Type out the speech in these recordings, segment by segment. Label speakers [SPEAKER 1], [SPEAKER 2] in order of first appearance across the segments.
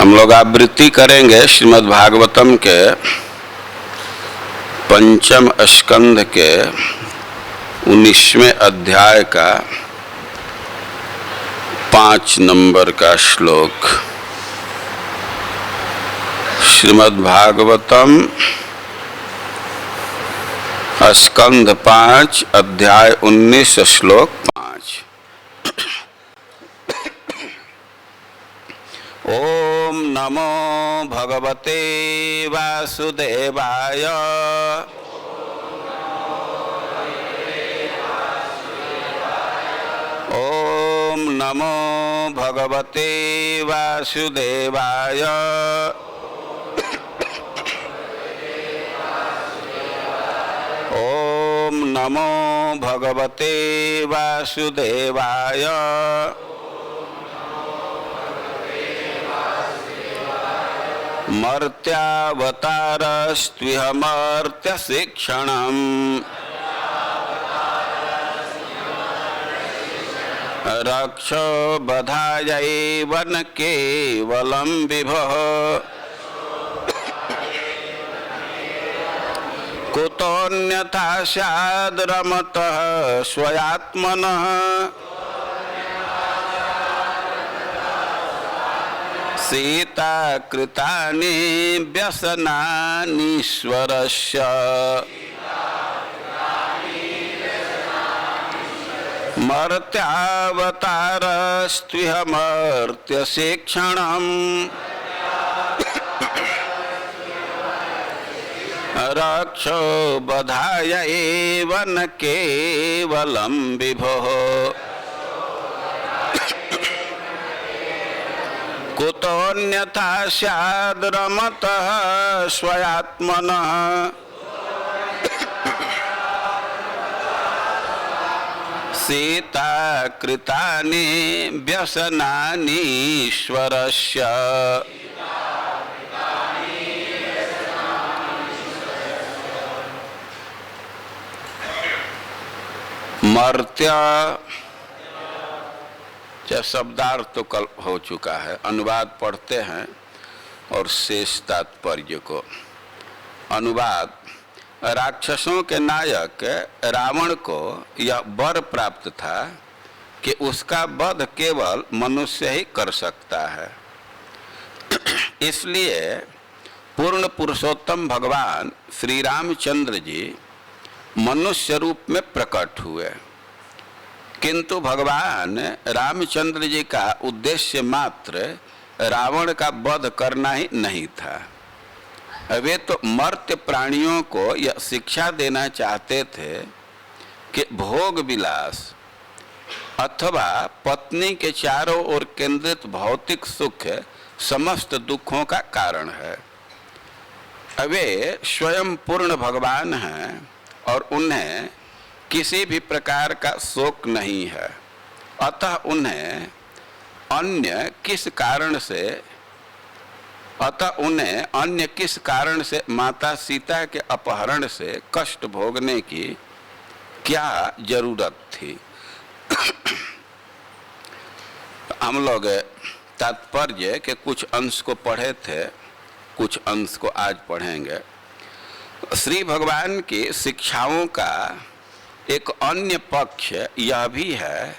[SPEAKER 1] हम लोग आवृत्ति करेंगे श्रीमद् भागवतम के पंचम स्कंध के 19वें अध्याय का 5 नंबर का श्लोक। श्रीमद् भागवतम स्कंध 5 अध्याय 19 श्लोक 5। ओम नमो भगवते वासुदेवाय। ओम नमो भगवते वासुदेवाय। ओम नमो भगवते वासुदेवाय। मर्त्यावतारस्त्विहमर्त्यशिक्षणम् रक्षो बधायैव न केवलं विभः। कुतोऽन्यथा स्याद् रमतः स्वयात्मनः। सीता कृतानि व्यसनानीश्वरस्य। मर्त्यावतारस्त्विहमर्त्यशिक्षणम् रक्षो बधाय एव न केवलं विभोः। कुतोऽन्यथा स्याद् रमतः स्वयात्मनः। सीता कृतानि व्यसनानीश्वरस्य। मर्त्य शब्दार्थ तो कल हो चुका है, अनुवाद पढ़ते हैं और शेष तात्पर्य को। अनुवाद: राक्षसों के नायक रावण को यह वर प्राप्त था कि उसका वध केवल मनुष्य ही कर सकता है। इसलिए पूर्ण पुरुषोत्तम भगवान श्री रामचंद्र जी मनुष्य रूप में प्रकट हुए, किंतु भगवान रामचंद्र जी का उद्देश्य मात्र रावण का वध करना ही नहीं था। वे तो मर्त्य प्राणियों को यह शिक्षा देना चाहते थे कि भोग विलास अथवा पत्नी के चारों ओर केंद्रित भौतिक सुख समस्त दुखों का कारण है। वे स्वयं पूर्ण भगवान हैं और उन्हें किसी भी प्रकार का शोक नहीं है, अतः उन्हें अन्य किस कारण से माता सीता के अपहरण से कष्ट भोगने की क्या जरूरत थी। हम लोग तात्पर्य के कुछ अंश को पढ़े थे, कुछ अंश को आज पढ़ेंगे। श्री भगवान की शिक्षाओं का एक अन्य पक्ष यह भी है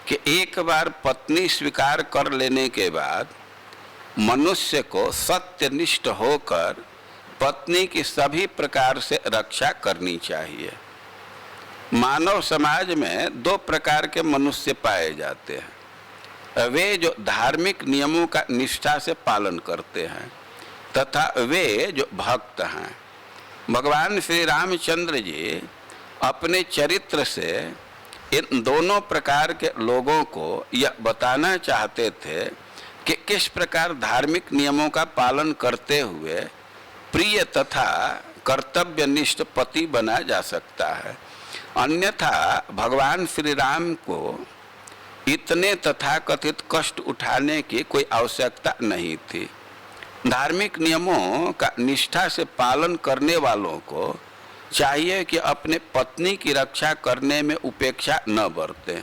[SPEAKER 1] कि एक बार पत्नी स्वीकार कर लेने के बाद मनुष्य को सत्यनिष्ठ होकर पत्नी की सभी प्रकार से रक्षा करनी चाहिए। मानव समाज में 2 प्रकार के मनुष्य पाए जाते हैं। वे जो धार्मिक नियमों का निष्ठा से पालन करते हैं तथा वे जो भक्त हैं। भगवान श्री रामचंद्र जी अपने चरित्र से इन दोनों प्रकार के लोगों को यह बताना चाहते थे कि किस प्रकार धार्मिक नियमों का पालन करते हुए प्रिय तथा कर्तव्यनिष्ठ पति बना जा सकता है। अन्यथा भगवान श्री राम को इतने तथाकथित कष्ट उठाने की कोई आवश्यकता नहीं थी। धार्मिक नियमों का निष्ठा से पालन करने वालों को चाहिए कि अपने पत्नी की रक्षा करने में उपेक्षा न बरतें।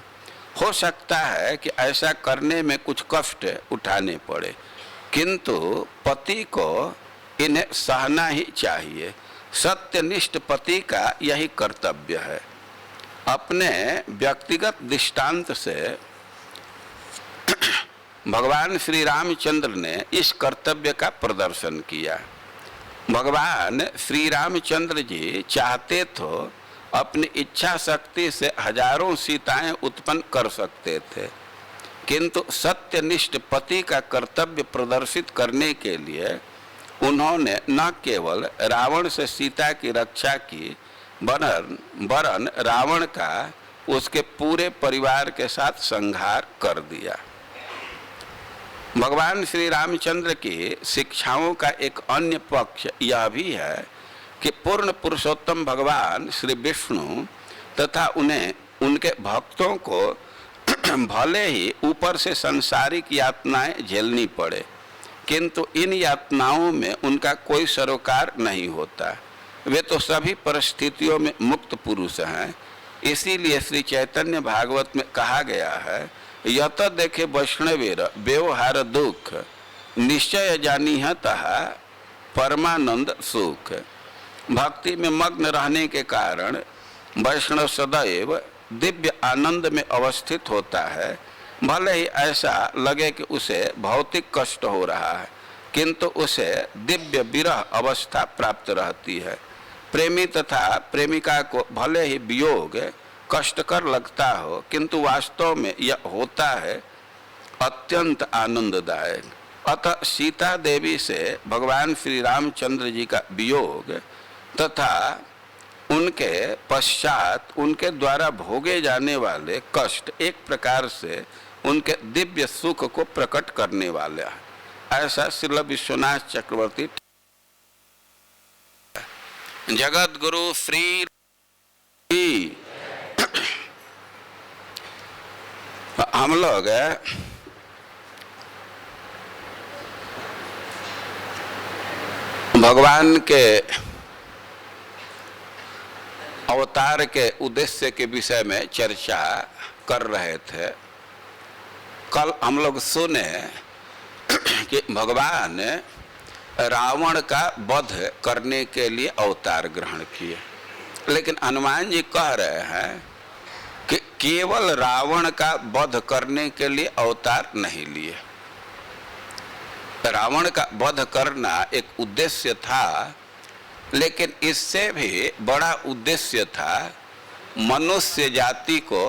[SPEAKER 1] हो सकता है कि ऐसा करने में कुछ कष्ट उठाने पड़े, किंतु पति को इन्हें सहना ही चाहिए। सत्यनिष्ठ पति का यही कर्तव्य है। अपने व्यक्तिगत दृष्टांत से भगवान श्री रामचंद्र ने इस कर्तव्य का प्रदर्शन किया। भगवान श्री रामचंद्र जी चाहते तो अपनी इच्छा शक्ति से हजारों सीताएं उत्पन्न कर सकते थे, किंतु सत्यनिष्ठ पति का कर्तव्य प्रदर्शित करने के लिए उन्होंने न केवल रावण से सीता की रक्षा की, वरन रावण का उसके पूरे परिवार के साथ संहार कर दिया। भगवान श्री रामचंद्र की शिक्षाओं का एक अन्य पक्ष यह भी है कि पूर्ण पुरुषोत्तम भगवान श्री विष्णु तथा उन्हें उनके भक्तों को भले ही ऊपर से सांसारिक यातनाएं झेलनी पड़े, किंतु इन यातनाओं में उनका कोई सरोकार नहीं होता। वे तो सभी परिस्थितियों में मुक्त पुरुष हैं। इसीलिए श्री चैतन्य भागवत में कहा गया है, यत देखे वैष्णवेर व्यवहार दुख निश्चय जानीह तहा परमानंद सुख। भक्ति में मग्न रहने के कारण वैष्णव सदैव दिव्य आनंद में अवस्थित होता है। भले ही ऐसा लगे कि उसे भौतिक कष्ट हो रहा है, किंतु उसे दिव्य विरह अवस्था प्राप्त रहती है। प्रेमी तथा प्रेमिका को भले ही वियोग कष्टकर लगता हो, किंतु वास्तव में यह होता है अत्यंत आनंददायक। अतः सीता देवी से भगवान श्री रामचंद्र जी का वियोग तथा उनके पश्चात उनके द्वारा भोगे जाने वाले कष्ट एक प्रकार से उनके दिव्य सुख को प्रकट करने वाला है। ऐसा श्रील विश्वनाथ चक्रवर्ती जगत गुरु श्री हम लोग भगवान के अवतार के उद्देश्य के विषय में चर्चा कर रहे थे। कल हम लोग सुने कि भगवान रावण का वध करने के लिए अवतार ग्रहण किए, लेकिन हनुमान जी कह रहे हैं कि केवल रावण का वध करने के लिए अवतार नहीं लिए। रावण का वध करना एक उद्देश्य था, लेकिन इससे भी बड़ा उद्देश्य था मनुष्य जाति को।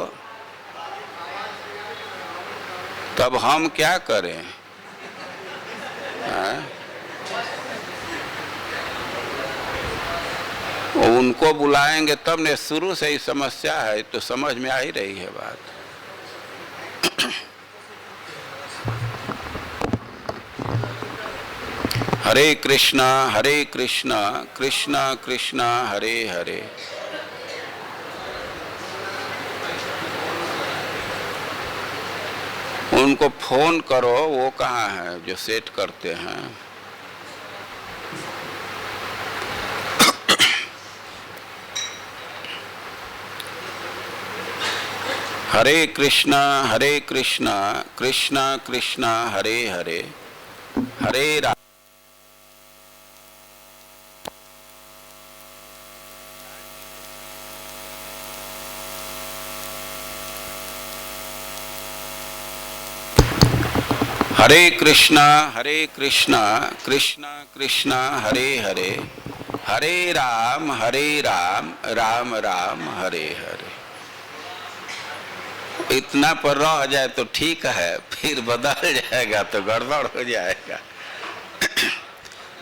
[SPEAKER 1] तब हम क्या करें? उनको बुलाएंगे तब ने, शुरू से ही समस्या है तो समझ में आ ही रही है बात। हरे कृष्णा कृष्णा कृष्णा हरे हरे। उनको फोन करो, वो कहाँ है जो सेट करते हैं? हरे कृष्णा कृष्णा कृष्णा हरे हरे, हरे राम हरे कृष्णा कृष्णा कृष्णा हरे हरे, हरे राम राम राम हरे हरे। इतना पर रह जाए तो ठीक है, फिर बदल जाएगा तो गड़बड़ हो जाएगा।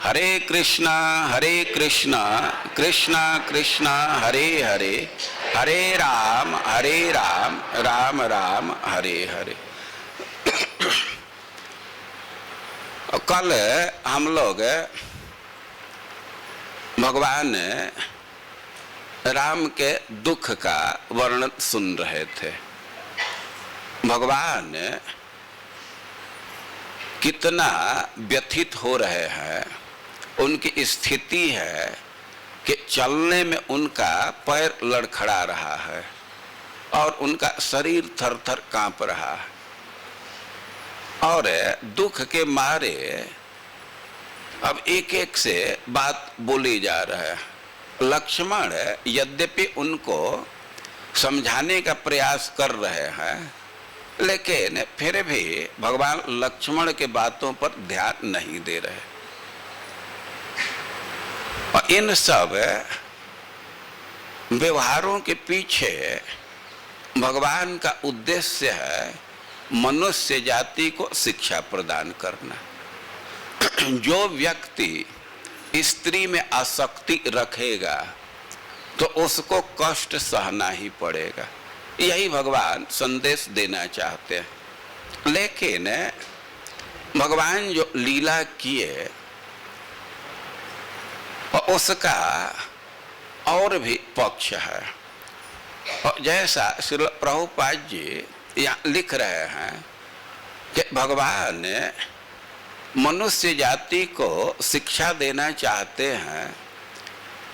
[SPEAKER 1] हरे कृष्णा कृष्णा कृष्णा हरे हरे, हरे राम राम राम हरे हरे। कल हम लोग भगवान राम के दुख का वर्णन सुन रहे थे। भगवान कितना व्यथित हो रहे हैं। उनकी स्थिति है कि चलने में उनका पैर लड़खड़ा रहा है और उनका शरीर थर थर कांप रहा है। और दुख के मारे अब एक एक से बात बोली जा रहा है। लक्ष्मण यद्यपि उनको समझाने का प्रयास कर रहे हैं, लेकिन फिर भी भगवान लक्ष्मण के बातों पर ध्यान नहीं दे रहे। और इन सब व्यवहारों के पीछे भगवान का उद्देश्य है मनुष्य जाति को शिक्षा प्रदान करना। जो व्यक्ति स्त्री में आसक्ति रखेगा तो उसको कष्ट सहना ही पड़ेगा। यही भगवान संदेश देना चाहते हैं। लेकिन भगवान जो लीला किए उसका और भी पक्ष है। और जैसा श्री प्रभुपाद जी यहाँ लिख रहे हैं कि भगवान मनुष्य जाति को शिक्षा देना चाहते हैं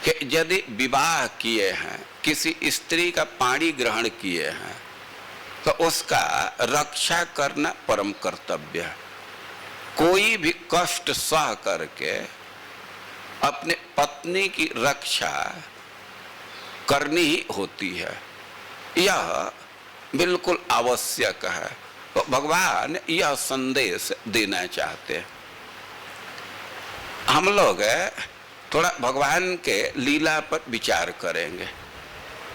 [SPEAKER 1] कि यदि विवाह किए हैं, किसी स्त्री का पाणी ग्रहण किए हैं, तो उसका रक्षा करना परम कर्तव्य है। कोई भी कष्ट सह करके अपने पत्नी की रक्षा करनी ही होती है, यह बिल्कुल आवश्यक है। तो भगवान यह संदेश देना चाहते हैं। हम लोग थोड़ा भगवान के लीला पर विचार करेंगे।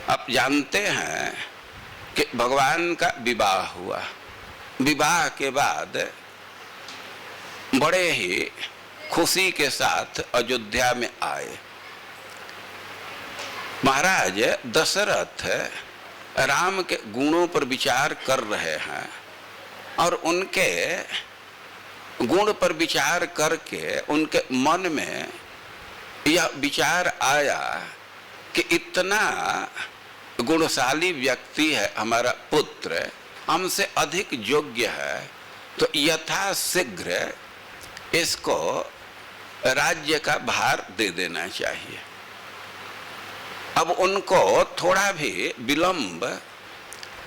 [SPEAKER 1] आप जानते हैं कि भगवान का विवाह हुआ, विवाह के बाद बड़े ही खुशी के साथ अयोध्या में आए। महाराज दशरथ राम के गुणों पर विचार कर रहे हैं और उनके गुण पर विचार करके उनके मन में यह विचार आया कि इतना गुणशाली व्यक्ति है हमारा पुत्र, हमसे अधिक योग्य है, तो यथाशीघ्र इसको राज्य का भार दे देना चाहिए। अब उनको थोड़ा भी विलंब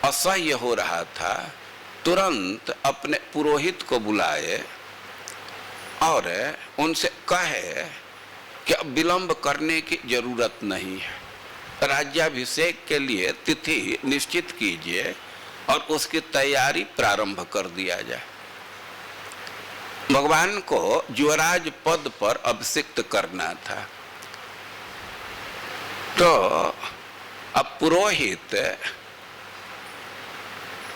[SPEAKER 1] असह्य हो रहा था। तुरंत अपने पुरोहित को बुलाए और उनसे कहे कि अब विलंब करने की जरूरत नहीं है, राज्याभिषेक के लिए तिथि निश्चित कीजिए और उसकी तैयारी प्रारंभ कर दिया जाए। भगवान को युवराज पद पर अभिषिक्त करना था। तो अब पुरोहित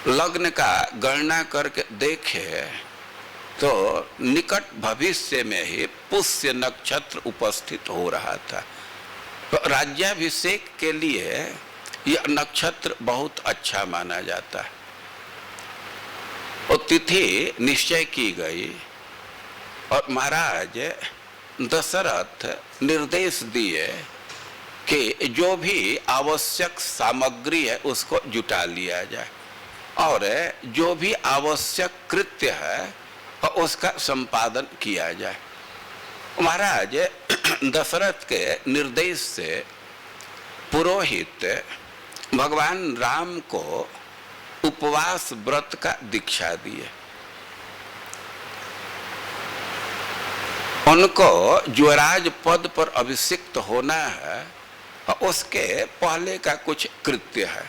[SPEAKER 1] लग्न का गणना करके देखे तो निकट भविष्य में ही पुष्य नक्षत्र उपस्थित हो रहा था। तो राज्याभिषेक के लिए यह नक्षत्र बहुत अच्छा माना जाता है। और तिथि निश्चय की गई और महाराज दशरथ निर्देश दिए कि जो भी आवश्यक सामग्री है उसको जुटा लिया जाए और जो भी आवश्यक कृत्य है उसका संपादन किया जाए। महाराज दशरथ के निर्देश से पुरोहित भगवान राम को उपवास व्रत का दीक्षा दिए। उनको युवराज पद पर अभिषिक्त होना है, उसके पहले का कुछ कृत्य है।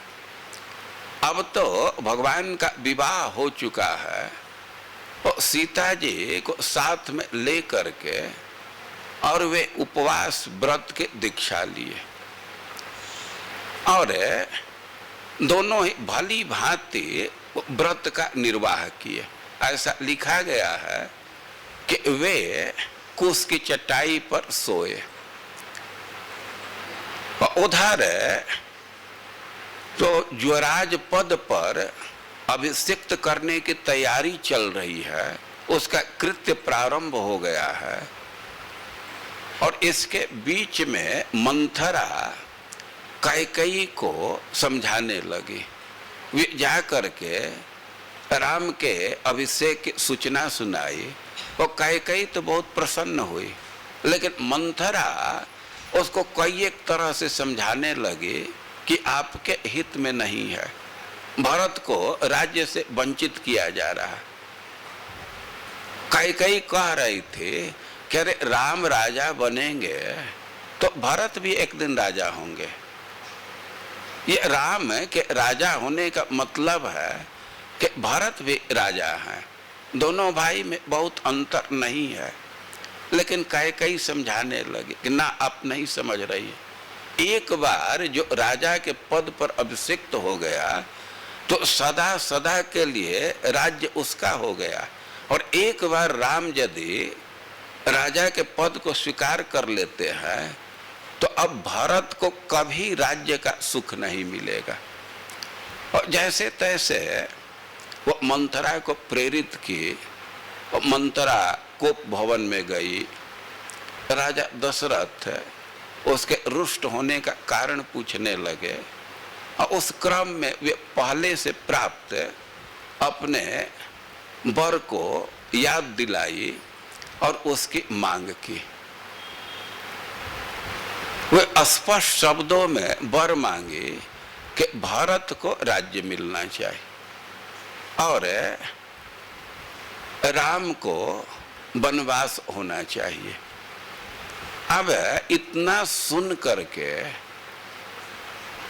[SPEAKER 1] अब तो भगवान का विवाह हो चुका है और सीता जी को साथ में लेकर के और वे उपवास व्रत के दीक्षा लिए और दोनों ही भली भांति व्रत का निर्वाह किए। ऐसा लिखा गया है कि वे कुश की चटाई पर सोए। उधर तो युवराज पद पर अभिषिक्त करने की तैयारी चल रही है, उसका कृत्य प्रारंभ हो गया है और इसके बीच में मंथरा कैकेयी को समझाने लगी। वे जा करके राम के अभिषेक की सूचना सुनाई और कैकेयी तो बहुत प्रसन्न हुई, लेकिन मंथरा उसको कई एक तरह से समझाने लगी कि आपके हित में नहीं है, भरत को राज्य से वंचित किया जा रहा है। कई कह रही थी कि अरे राम राजा बनेंगे तो भरत भी एक दिन राजा होंगे। ये राम के राजा होने का मतलब है कि भरत भी राजा है, दोनों भाई में बहुत अंतर नहीं है। लेकिन कई समझाने लगे कि ना, आप नहीं समझ रही है। एक बार जो राजा के पद पर अभिषिक्त हो गया तो सदा सदा के लिए राज्य उसका हो गया। और एक बार राम यदि राजा के पद को स्वीकार कर लेते हैं तो अब भरत को कभी राज्य का सुख नहीं मिलेगा। और जैसे तैसे वो मंथरा को प्रेरित की, और मंथरा कोप भवन में गई। राजा दशरथ उसके रुष्ट होने का कारण पूछने लगे, और उस क्रम में वे पहले से प्राप्त अपने वर को याद दिलाई और उसकी मांग की। वे स्पष्ट शब्दों में वर मांगे कि भारत को राज्य मिलना चाहिए और राम को वनवास होना चाहिए। अब इतना सुन करके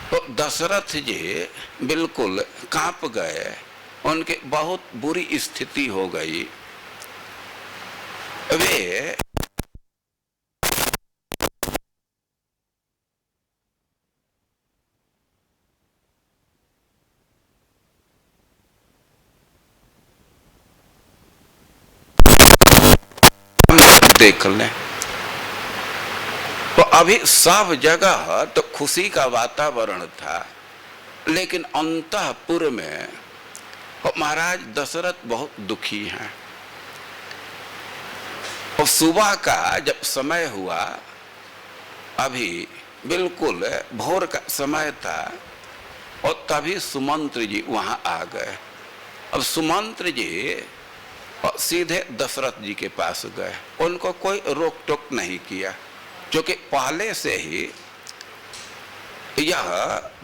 [SPEAKER 1] तो दशरथ जी बिल्कुल कांप गए, उनकी बहुत बुरी स्थिति हो गई। वे देख लें तो अभी सब जगह तो खुशी का वातावरण था, लेकिन अंतःपुर में महाराज दशरथ बहुत दुखी हैं। और सुबह का जब समय हुआ, अभी बिल्कुल भोर का समय था, और तभी सुमंत्र जी वहां आ गए। अब सुमंत्र जी सीधे दशरथ जी के पास गए, उनको कोई रोक टोक नहीं किया, क्योंकि पहले से ही यह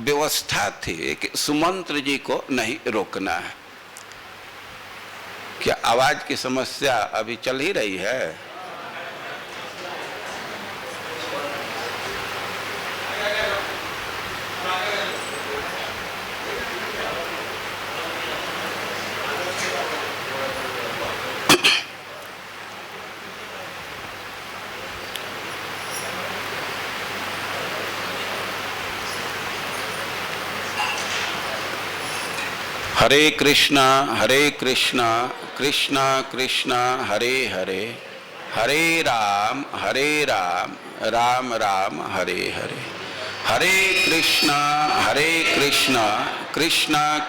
[SPEAKER 1] व्यवस्था थी कि सुमंत्र जी को नहीं रोकना है। क्या आवाज की समस्या अभी चल ही रही है? हरे कृष्णा कृष्णा कृष्णा हरे हरे, हरे राम राम राम हरे हरे। हरे कृष्णा कृष्णा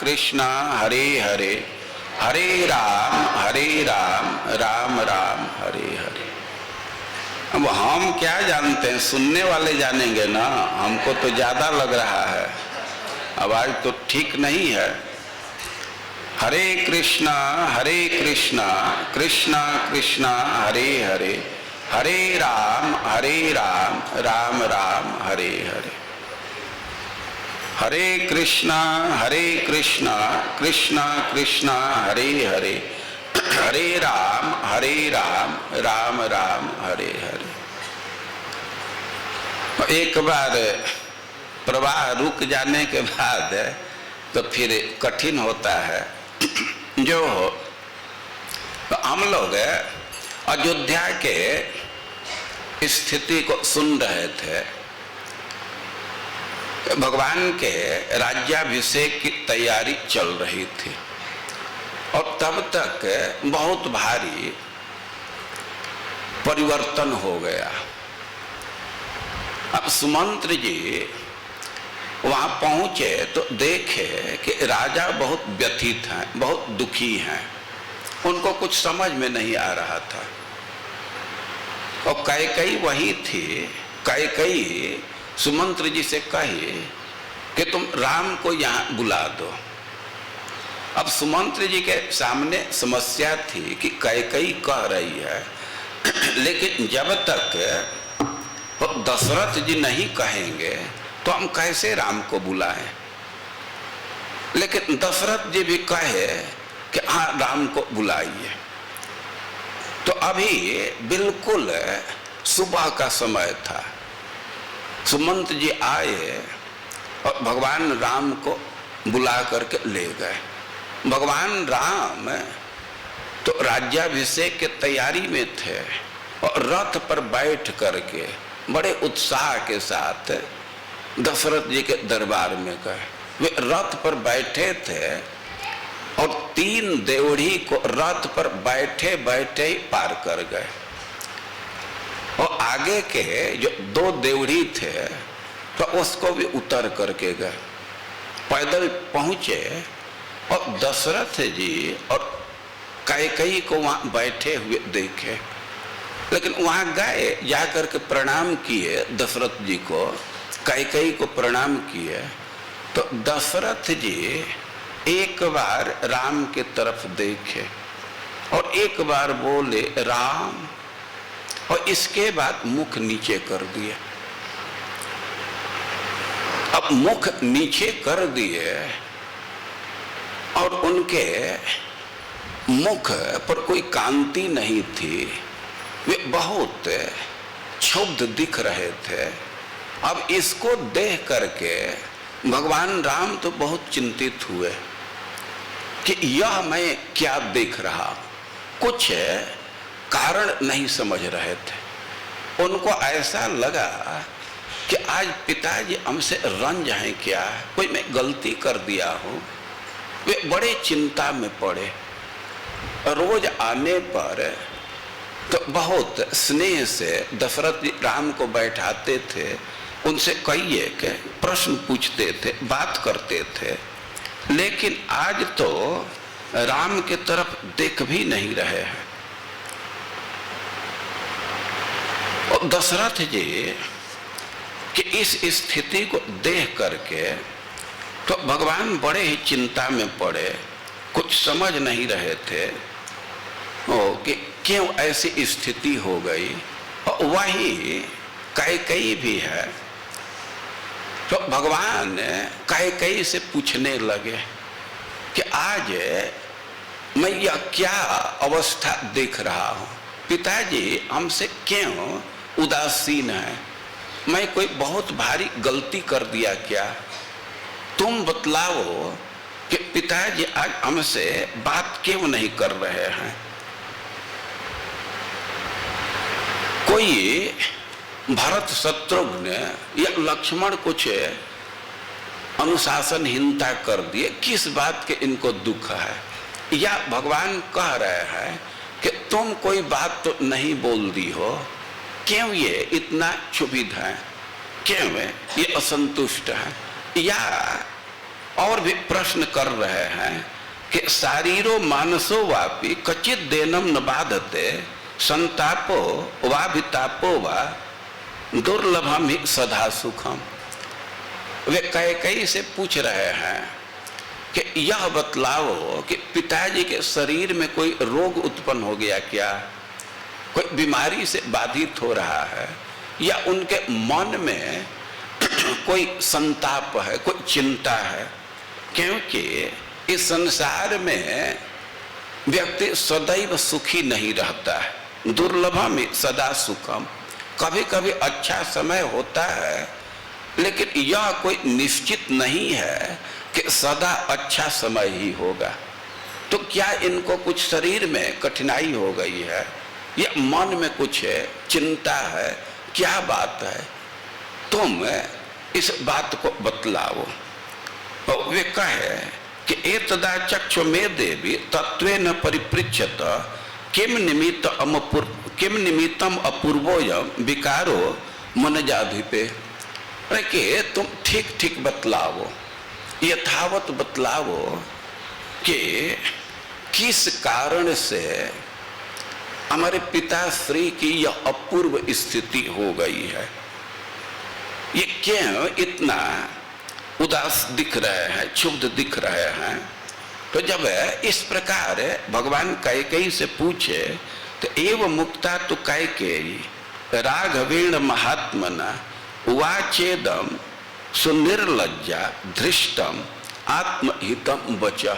[SPEAKER 1] कृष्णा हरे हरे, हरे राम राम राम हरे हरे। अब हम क्या जानते हैं, सुनने वाले जानेंगे ना। हमको तो ज्यादा लग रहा है, आवाज तो ठीक नहीं है। हरे कृष्णा कृष्णा कृष्णा हरे हरे, हरे राम राम राम हरे हरे। हरे कृष्णा कृष्णा कृष्णा हरे हरे, हरे राम राम राम हरे हरे। एक बार प्रवाह रुक जाने के बाद तो फिर कठिन होता है। जो तो हम लोग अयोध्या के स्थिति को सुन रहे थे, भगवान के राज्याभिषेक की तैयारी चल रही थी, और तब तक बहुत भारी परिवर्तन हो गया। अब सुमंत्र जी वहां पहुंचे तो देखे कि राजा बहुत व्यथित हैं, बहुत दुखी हैं, उनको कुछ समझ में नहीं आ रहा था। और कैकेयी वही थी। कैकेयी सुमंत्र जी से कही कि तुम राम को यहाँ बुला दो। अब सुमंत्र जी के सामने समस्या थी कि कैकेयी कह रही है, लेकिन जब तक दशरथ जी नहीं कहेंगे तो हम कैसे राम को बुलाएं। लेकिन दशरथ जी भी कहे कि हाँ, राम को बुलाइए। तो अभी बिल्कुल सुबह का समय था। सुमंत जी आए और भगवान राम को बुला करके ले गए। भगवान राम तो राज्याभिषेक के तैयारी में थे और रथ पर बैठ करके बड़े उत्साह के साथ दशरथ जी के दरबार में गए। वे रथ पर बैठे थे और 3 देवढ़ी को रथ पर बैठे बैठे ही पार कर गए। और आगे के जो 2 देवढ़ी थे तो उसको भी उतर करके गए। पैदल पहुंचे और दशरथ जी और कैकेयी को वहां बैठे हुए देखे। लेकिन वहां गए, जाकर के प्रणाम किए दशरथ जी को, कैकेयी को प्रणाम किए। तो दशरथ जी एक बार राम के तरफ देखे और एक बार बोले राम, और इसके बाद मुख नीचे कर दिए। अब मुख नीचे कर दिए और उनके मुख पर कोई कांति नहीं थी, वे बहुत क्षुब्ध दिख रहे थे। अब इसको देख करके भगवान राम तो बहुत चिंतित हुए कि यह मैं क्या देख रहा, कुछ कारण नहीं समझ रहे थे। उनको ऐसा लगा कि आज पिताजी हमसे रंज हैं क्या, कोई मैं गलती कर दिया हूं। वे बड़े चिंता में पड़े। रोज आने पर तो बहुत स्नेह से दशरथ जी राम को बैठाते थे, उनसे कई एक प्रश्न पूछते थे, बात करते थे। लेकिन आज तो राम के तरफ देख भी नहीं रहे हैं। और दशरथ जी कि इस स्थिति को देख करके तो भगवान बड़े ही चिंता में पड़े, कुछ समझ नहीं रहे थे कि क्यों ऐसी स्थिति हो गई। और वही कैकेयी भी है। तो भगवान कैकेयी से पूछने लगे कि आज मैं यह क्या अवस्था देख रहा हूं, पिताजी हमसे क्यों उदासीन है, मैं कोई बहुत भारी गलती कर दिया क्या, तुम बतलाओ कि पिताजी आज हमसे बात क्यों नहीं कर रहे हैं। कोई भरत शत्रुघ्न या लक्ष्मण कुछ अनुशासनहीनता कर दिए, किस बात के इनको दुख है, या भगवान कह रहे हैं कि तुम कोई बात तो नहीं बोल दी हो, क्यों ये इतना क्षुभित है, क्यों ये असंतुष्ट है, या और भी प्रश्न कर रहे हैं कि शारीरो मानसो वापि कचित देनम न बाधते संतापो वा वितापो वा दुर्लभम ही सदा सुखम। वे कैकेयी से पूछ रहे हैं कि यह बतलाओ कि पिताजी के शरीर में कोई रोग उत्पन्न हो गया क्या, कोई बीमारी से बाधित हो रहा है, या उनके मन में कोई संताप है, कोई चिंता है। क्योंकि इस संसार में व्यक्ति सदैव सुखी नहीं रहता है, दुर्लभम सदा सुखम। कभी कभी अच्छा समय होता है, लेकिन यह कोई निश्चित नहीं है कि सदा अच्छा समय ही होगा। तो क्या इनको कुछ शरीर में कठिनाई हो गई है, या मन में कुछ चिंता है, क्या बात है, तुम इस बात को बतलाओ। और वे कहे कि एतदा चक्षु में देवी तत्वेन परिपृच्छत किम निमित्तम अपूर्वोयम विकारो मनजाधिपे। कि तुम ठीक ठीक बतलाओ, यथावत बतलाओ कि किस कारण से हमारे पिताश्री की यह अपूर्व स्थिति हो गई है, ये क्यों इतना उदास दिख रहे हैं, क्षुब्ध दिख रहे हैं। तो जब इस प्रकार भगवान कैकेयी से पूछे तो एव मुक्ता तो कैकेयी राघवेण महात्मना वाचेदम सुनिर्लज्जा धृष्टम आत्महितम बचा।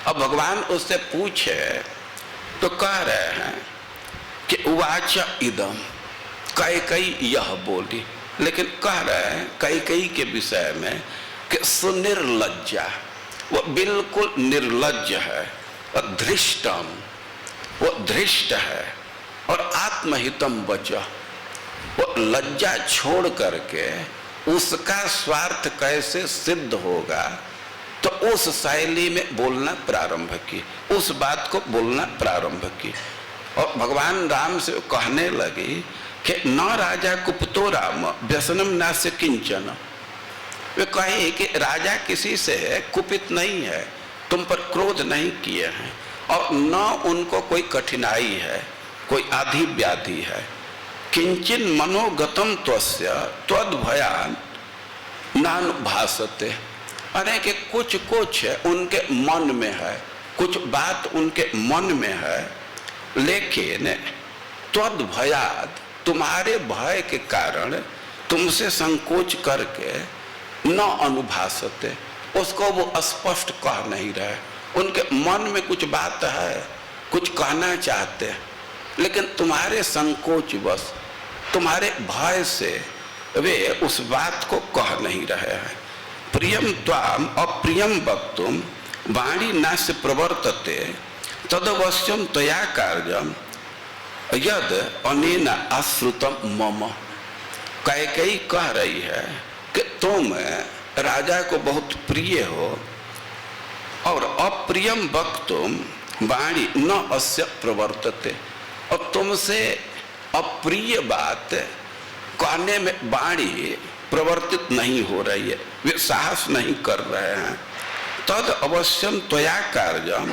[SPEAKER 1] अब भगवान उससे पूछे तो कह रहे हैं कि उवाच इदम, कैकेयी यह बोली, लेकिन कह रहे हैं कैकेयी के विषय में कि सुनिर्लज्जा, वो बिल्कुल निर्लज्ज है, और धृष्टम, वो धृष्ट है, और आत्महितम वच, वो लज्जा छोड़ करके उसका स्वार्थ कैसे सिद्ध होगा, तो उस शैली में बोलना प्रारंभ की, उस बात को बोलना प्रारंभ की। और भगवान राम से कहने लगी कि न राजा कुपितो राम व्यसनम नास्य किंचन, वे कहे कि राजा किसी से कुपित नहीं है, तुम पर क्रोध नहीं किए हैं, और न उनको कोई कठिनाई है, कोई आधि व्याधि है। किंचिन मनोगतम त्वस्य त्वद्भयान नानुभासते, अरे कि कुछ उनके मन में है, कुछ बात उनके मन में है, लेकिन त्वद्भयाद, तुम्हारे भय के कारण तुमसे संकोच करके न अनुभासते, उसको वो स्पष्ट कह नहीं रहे। उनके मन में कुछ बात है, कुछ कहना चाहते हैं, लेकिन तुम्हारे संकोच बस, तुम्हारे भय से वे उस बात को कह नहीं रहे हैं। प्रियम त्वाम अप्रियम वक्तुम वाणी नास्य प्रवर्तते तदवश्यम त्वया कार्यम यद अनेन आश्रुतम मम। कैकेयी कह रही है कि तुम राजा को बहुत प्रिय हो, और अप्रियम वक्तुम वाणी न अस्य प्रवर्तते, और तुमसे अप्रिय बात कहने में वाणी प्रवर्तित नहीं हो रही है, वे साहस नहीं कर रहे हैं। तद अवश्यम त्वया कार्यम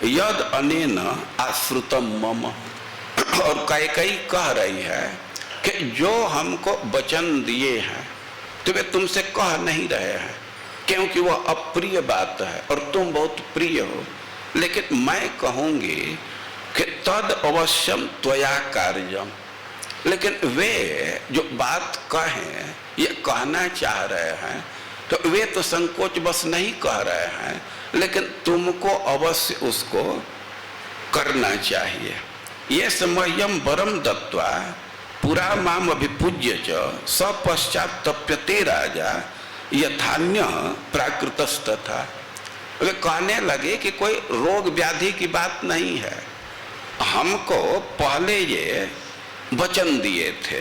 [SPEAKER 1] यद अनेन आश्रुतम मम, और कैकेयी कह रही है कि जो हमको वचन दिए हैं तो वे तुमसे कह नहीं रहे हैं, क्योंकि वह अप्रिय बात है और तुम बहुत प्रिय हो। लेकिन मैं कहूंगी कि तद अवश्यम त्वया कार्यम, लेकिन वे जो बात कहें, ये कहना चाह रहे हैं, तो वे तो संकोच बस नहीं कह रहे हैं, लेकिन तुमको अवश्य उसको करना चाहिए। ये समयम वरम दत्वा पुरा माम अभिपूज्य च सपश्चात तप्यते राजा यथान्य प्राकृतस्तथा। वे कहने लगे कि कोई रोग व्याधि की बात नहीं है, हमको पहले ये वचन दिए थे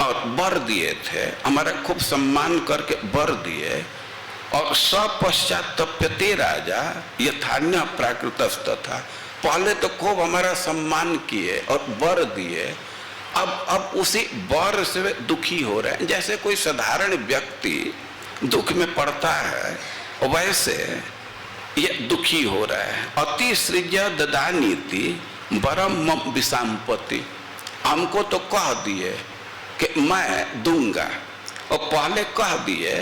[SPEAKER 1] और वर दिए थे, हमारा खूब सम्मान करके वर दिए, और सपश्चात तप्यते राजा यथान्य प्राकृतस्तथा, पहले तो खूब हमारा सम्मान किए और वर दिए, अब उसी वर से वे दुखी हो रहे हैं। जैसे कोई साधारण व्यक्ति दुख में पड़ता है, वैसे ये दुखी हो रहा है। अति सृज्य ददानीति वरम मम विषाम्पति, हमको तो कह दिए कि मैं दूंगा, और पहले कह दिए,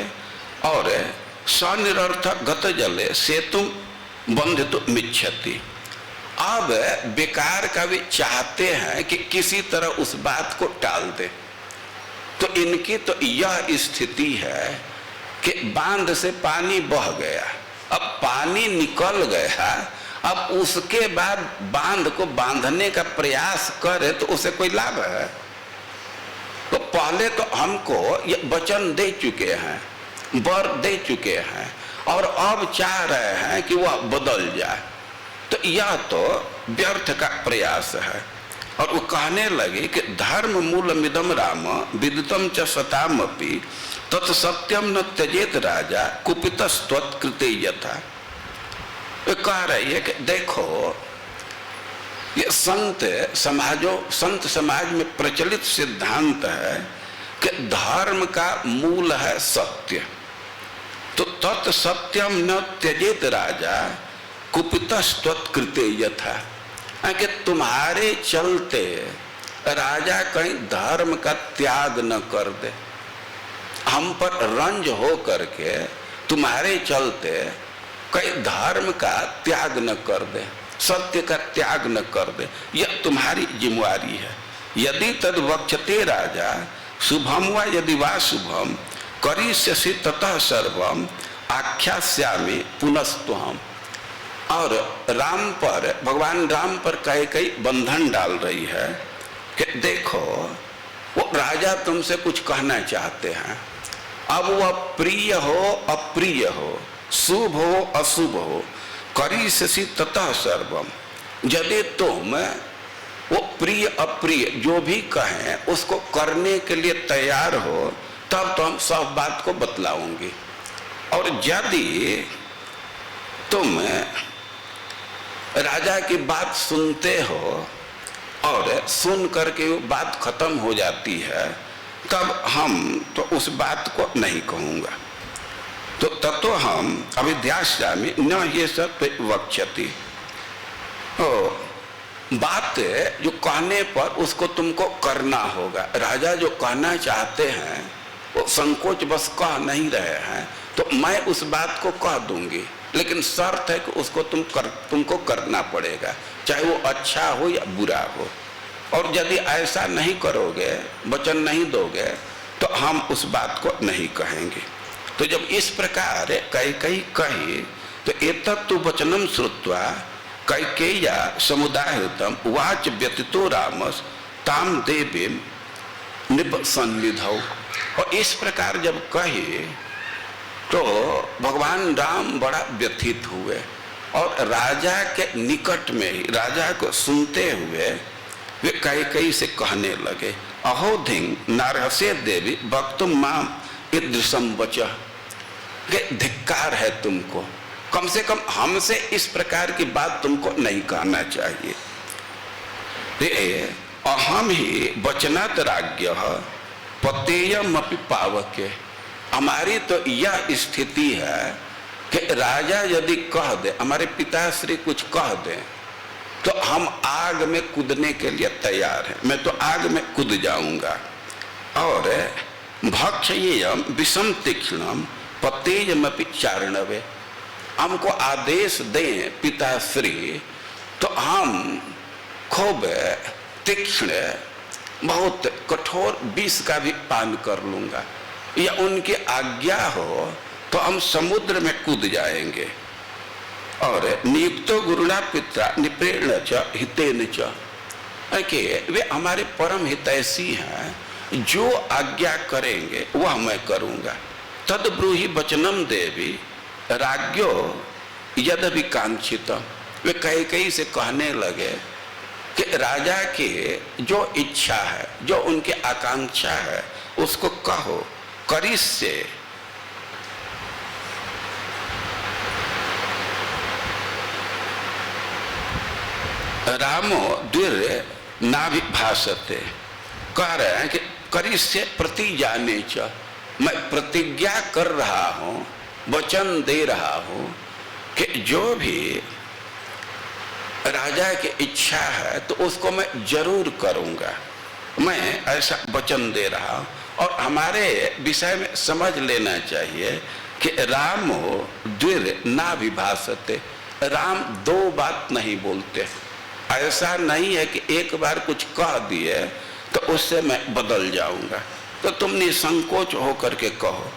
[SPEAKER 1] और स्वनिरर्थक गत जले सेतुम बंधितुम मिच्छति। अब बेकार का भी चाहते हैं कि किसी तरह उस बात को टाल दे। तो इनकी तो यह स्थिति है कि बांध से पानी बह गया, अब पानी निकल गया, अब उसके बाद बांध को बांधने का प्रयास करे तो उसे कोई लाभ है? तो पहले तो हमको ये वचन दे चुके हैं, वर दे चुके हैं, और अब चाह रहे हैं कि वह बदल जाए, तो यह तो व्यर्थ का प्रयास है। और वो कहने लगे कि धर्म मूलमिदम राम विदितम च सतामपि तत्सत्यम न त्यजेत राजा कुपितस्त्वत्कृते यथा। वे कह रही है कि देखो, ये संत समाज में प्रचलित सिद्धांत है कि धर्म का मूल है सत्य, तो तत्सत्यम न त्यजेत राजा कुपितस्त्वत्कृते यथा, कि तुम्हारे चलते राजा कहीं धर्म का त्याग न कर दे, हम पर रंज हो करके तुम्हारे चलते कहीं धर्म का त्याग न कर दे, सत्य का त्याग न कर दे, यह तुम्हारी जिम्मेवारी है। यदि तद वक्षते राजा शुभम व यदि वा शुभम करिष्यसि ततः सर्वम आख्यास्यामि पुनस्तुहम। और राम पर, भगवान राम पर कई बंधन डाल रही है कि देखो वो राजा तुमसे कुछ कहना चाहते हैं, अब वह प्रिय हो अप्रिय हो, शुभ हो अशुभ हो, करिष्यसि ततः सर्वम, यदि तुम वो प्रिय अप्रिय जो भी कहें उसको करने के लिए तैयार हो तब तो हम सब बात को बतलाऊंगी। और यदि तुम राजा की बात सुनते हो और सुन करके वो बात खत्म हो जाती है तब हम तो उस बात को नहीं कहूँगा। तो तब तो हम अविद्याश्यामि न ये सब वक्ष्यति, बात जो कहने पर उसको तुमको करना होगा। राजा जो कहना चाहते हैं वो संकोच बस कह नहीं रहे हैं, तो मैं उस बात को कह दूंगी, लेकिन शर्त है कि उसको तुमको करना पड़ेगा, चाहे वो अच्छा हो या बुरा हो। और यदि ऐसा नहीं करोगे, वचन नहीं दोगे, तो हम उस बात को नहीं कहेंगे। तो जब इस प्रकार कई कही तो एतत्तु वचनम श्रुत्वा कैकेय्या समुदायतम वाच व्यतीतो रामस ताम देवीम निपसन्निधौ। और इस प्रकार जब कहे तो भगवान राम बड़ा व्यथित हुए और राजा के निकट में ही राजा को सुनते हुए वे कई से कहने लगे, अहोधिंग नारहसे देवी भक्तुम माम ईदृशम वचः, धिक्कार है तुमको, कम से कम हमसे इस प्रकार की बात तुमको नहीं कहना चाहिए। अहम ही वचनात् राज्ञः पतेयमपि पावके, हमारी तो यह स्थिति है कि राजा यदि कह दे, हमारे पिताश्री कुछ कह दे, तो हम आग में कूदने के लिए तैयार हैं, मैं तो आग में कूद जाऊंगा। और भक्षयेयम विषम तीक्ष्णम पतेयमपि चारणवे, हमको आदेश दें पिताश्री तो हम खूब तीक्ष्ण बहुत कठोर विष का भी पान कर लूंगा, या उनकी आज्ञा हो तो हम समुद्र में कूद जाएंगे। और नियुक्तो गुरुणा पिता निप्रेण च हितेन च, कि वे हमारे परम हितैषी हैं, जो आज्ञा करेंगे वह मैं करूंगा। तद ब्रूहि वचनम देवी राज्ञो यदि कांक्षित, वे कई से कहने लगे कि राजा की जो इच्छा है, जो उनकी आकांक्षा है, उसको कहो। करिष्ये, रामो द्विर नाभिभाषते, कह रहे हैं कि करिष्ये प्रति जाने च, मैं प्रतिज्ञा कर रहा हूं, वचन दे रहा हूं कि जो भी राजा की इच्छा है तो उसको मैं जरूर करूंगा, मैं ऐसा वचन दे रहा हूं। और हमारे विषय में समझ लेना चाहिए कि रामो द्विर नाभिभाषते, राम दो बात नहीं बोलते। ऐसा नहीं है कि एक बार कुछ कह दिए तो उससे मैं बदल जाऊंगा, तो तुम निसंकोच होकर के कहो।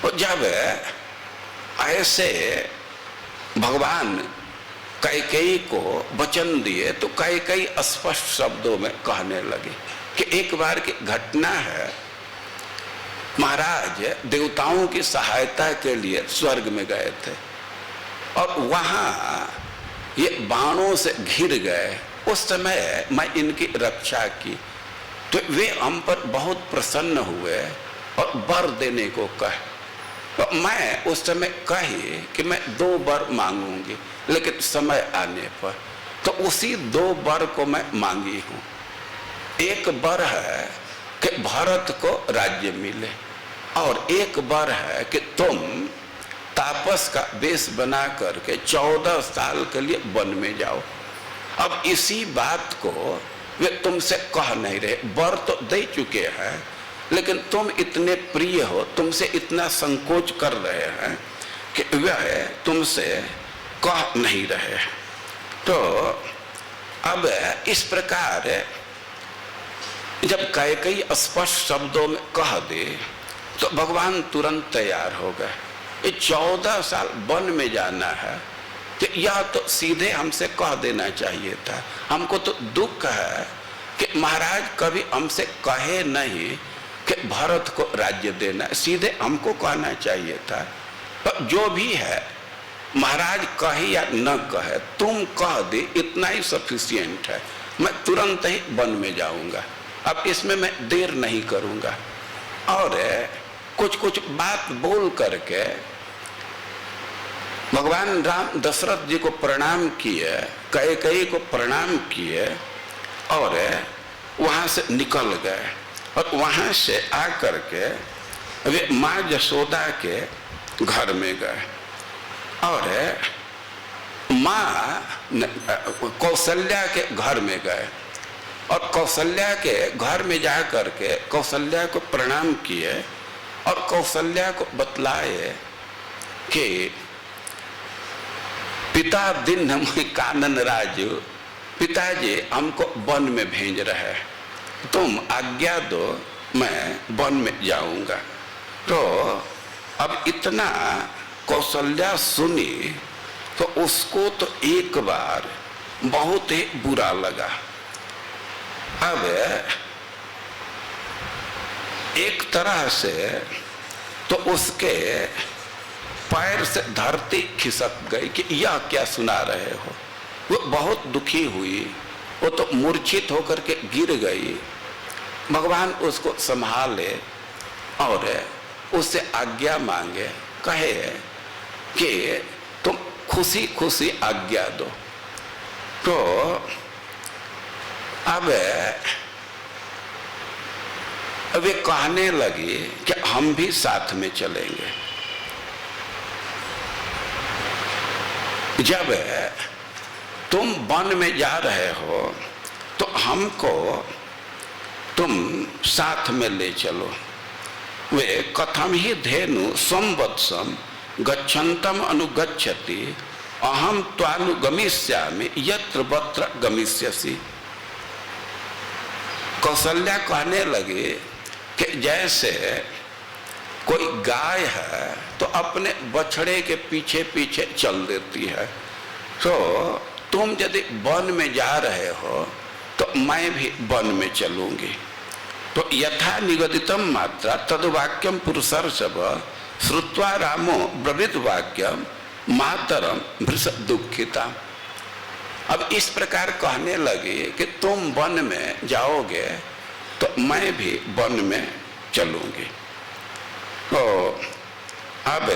[SPEAKER 1] और जब ऐसे भगवान कैकेयी को वचन दिए तो कैकेयी स्पष्ट शब्दों में कहने लगे कि एक बार की घटना है, महाराज देवताओं की सहायता के लिए स्वर्ग में गए थे और वहां ये बाणों से घिर गए। उस समय मैं इनकी रक्षा की तो वे हम पर बहुत प्रसन्न हुए और वर देने को कहे। तो मैं उस समय कही कि मैं 2 वर मांगूंगी, लेकिन समय आने पर तो उसी 2 वर को मैं मांगी हूं। एक वर है कि भारत को राज्य मिले और एक वर है कि तुम तापस का वेश बना करके 14 साल के लिए वन में जाओ। अब इसी बात को वे तुमसे कह नहीं रहे, वर तो दे चुके हैं, लेकिन तुम इतने प्रिय हो, तुमसे इतना संकोच कर रहे हैं कि वह तुमसे कह नहीं रहे। तो अब इस प्रकार जब कैकेयी स्पष्ट शब्दों में कह दे तो भगवान तुरंत तैयार हो गए। ये 14 साल वन में जाना है कि यह तो सीधे हमसे कह देना चाहिए था। हमको तो दुख है कि महाराज कभी हमसे कहे नहीं कि भरत को राज्य देना, सीधे हमको कहना चाहिए था। पर जो भी है महाराज कहे या न कहे, तुम कह दे इतना ही सफिशिएंट है। मैं तुरंत ही वन में जाऊंगा, अब इसमें मैं देर नहीं करूंगा। और कुछ कुछ बात बोल करके भगवान राम दशरथ जी को प्रणाम किए, कैकेयी को प्रणाम किए और वहां से निकल गए। और वहां से आकर के वे माँ यशोदा के घर में गए और माँ कौशल्या के घर में गए और कौशल्या के घर में जा करके कौशल्या को प्रणाम किए और कौशल्या को बतलाए कि पिता दिन मुझे कानन राजू, पिताजी हमको वन में भेज रहे, तुम आज्ञा दो, मैं वन में जाऊंगा। तो अब इतना कौशल्या सुनी तो उसको तो एक बार बहुत ही बुरा लगा। अब एक तरह से तो उसके पैर से धरती खिसक गई कि यह क्या सुना रहे हो। वो बहुत दुखी हुई, वो तो मूर्छित होकर के गिर गई। भगवान उसको संभाले और उससे आज्ञा मांगे, कहे कि तुम खुशी खुशी आज्ञा दो। तो अब वे कहने लगी कि हम भी साथ में चलेंगे। जब तुम वन में जा रहे हो तो हमको तुम साथ में ले चलो। वे कथम ही धेनु संवत्सम गच्छन्तम अनुगच्छति अहम त्वानुगमिष्यामि यत्र वत्र गमिष्यसि। कौशल्या कहने लगी कि जैसे कोई गाय है तो अपने बछड़े के पीछे पीछे चल देती है, तो तुम यदि वन में जा रहे हो तो मैं भी वन में चलूंगी। तो यथा निगदितम मात्रा तद्वाक्यम पुरुषर्षभ श्रुत्वा रामो ब्रवीत वाक्यम मातरम भृश दुखिता। अब इस प्रकार कहने लगी कि तुम वन में जाओगे तो मैं भी वन में चलूंगी। तो अब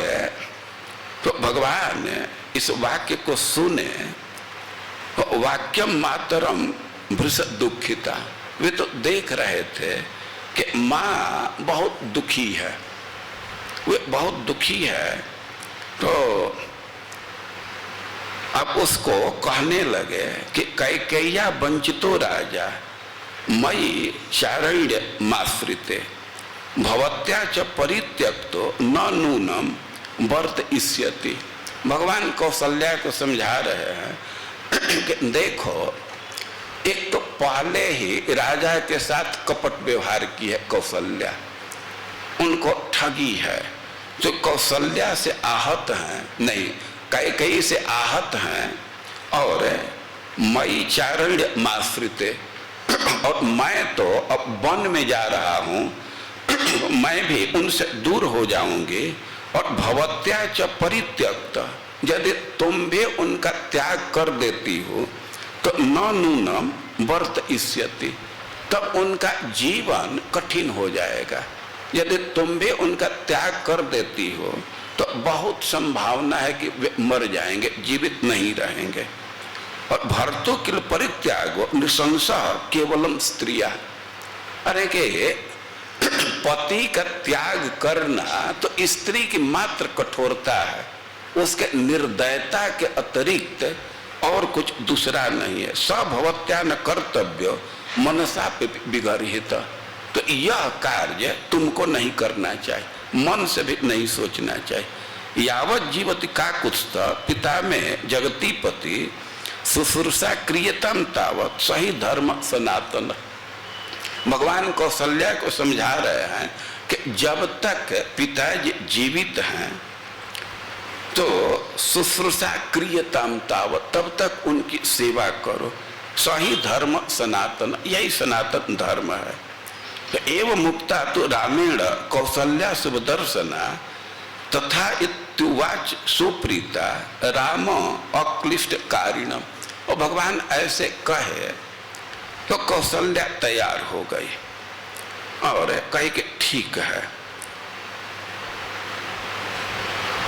[SPEAKER 1] तो भगवान इस वाक्य को सुने तो वाक्यम मातरम भृश दुखिता। वे तो देख रहे थे कि माँ बहुत दुखी है, वे बहुत दुखी है। तो अब उसको कहने लगे कि कैकेय्या वंचितो राजा मयि चारण्य माश्रिते भवत्या च परित्यक्तो न नूनम वर्त इष्यति। भगवान कौशल्या को समझा रहे हैं कि देखो, एक तो पहले ही राजा के साथ कपट व्यवहार की है कौशल्या, उनको ठगी है। जो कौशल्या से आहत हैं, नहीं कैकेयी से आहत हैं, और मई चारण्य माश्रिते, और मैं तो अब वन में जा रहा हूँ, मैं भी उनसे दूर हो जाऊंगी। और भवत्या च परित्यक्त, यदि तुम भी उनका त्याग कर देती हो तो न नूनम वर्त इष्यति, तब उनका जीवन कठिन हो जाएगा। यदि तुम भी उनका त्याग कर देती हो तो बहुत संभावना है कि वे मर जाएंगे, जीवित नहीं रहेंगे। और भर्तु किल परित्यागो नृशंस केवलम स्त्रिया। अरे के पति का त्याग करना तो स्त्री की मात्र कठोरता है, उसके निर्दयता के अतिरिक्त और कुछ दूसरा नहीं है। सभवत्या न कर्तव्य मनसा विगर्हित। तो यह कार्य तुमको नहीं करना चाहिए, मन से भी नहीं सोचना चाहिए। यावत जीवति काकुत्स्थ पिता में जगतीपति शुश्रूषा क्रियतम तावत सही धर्म सनातन। भगवान कौशल्या को समझा रहे हैं कि जब तक पिताजी जीवित हैं तो शुश्रूषा क्रियताम तावत, तब तक उनकी सेवा करो। सही धर्म सनातन, यही सनातन धर्म है। तो एवं मुक्ता तो रामेण कौशल्या शुभ दर्शना तथा इत्युवाच सुप्रीता राम अक्लिष्ट कारिणम। और भगवान ऐसे कहे तो कौशल्या तैयार हो गई और कहे कि ठीक है।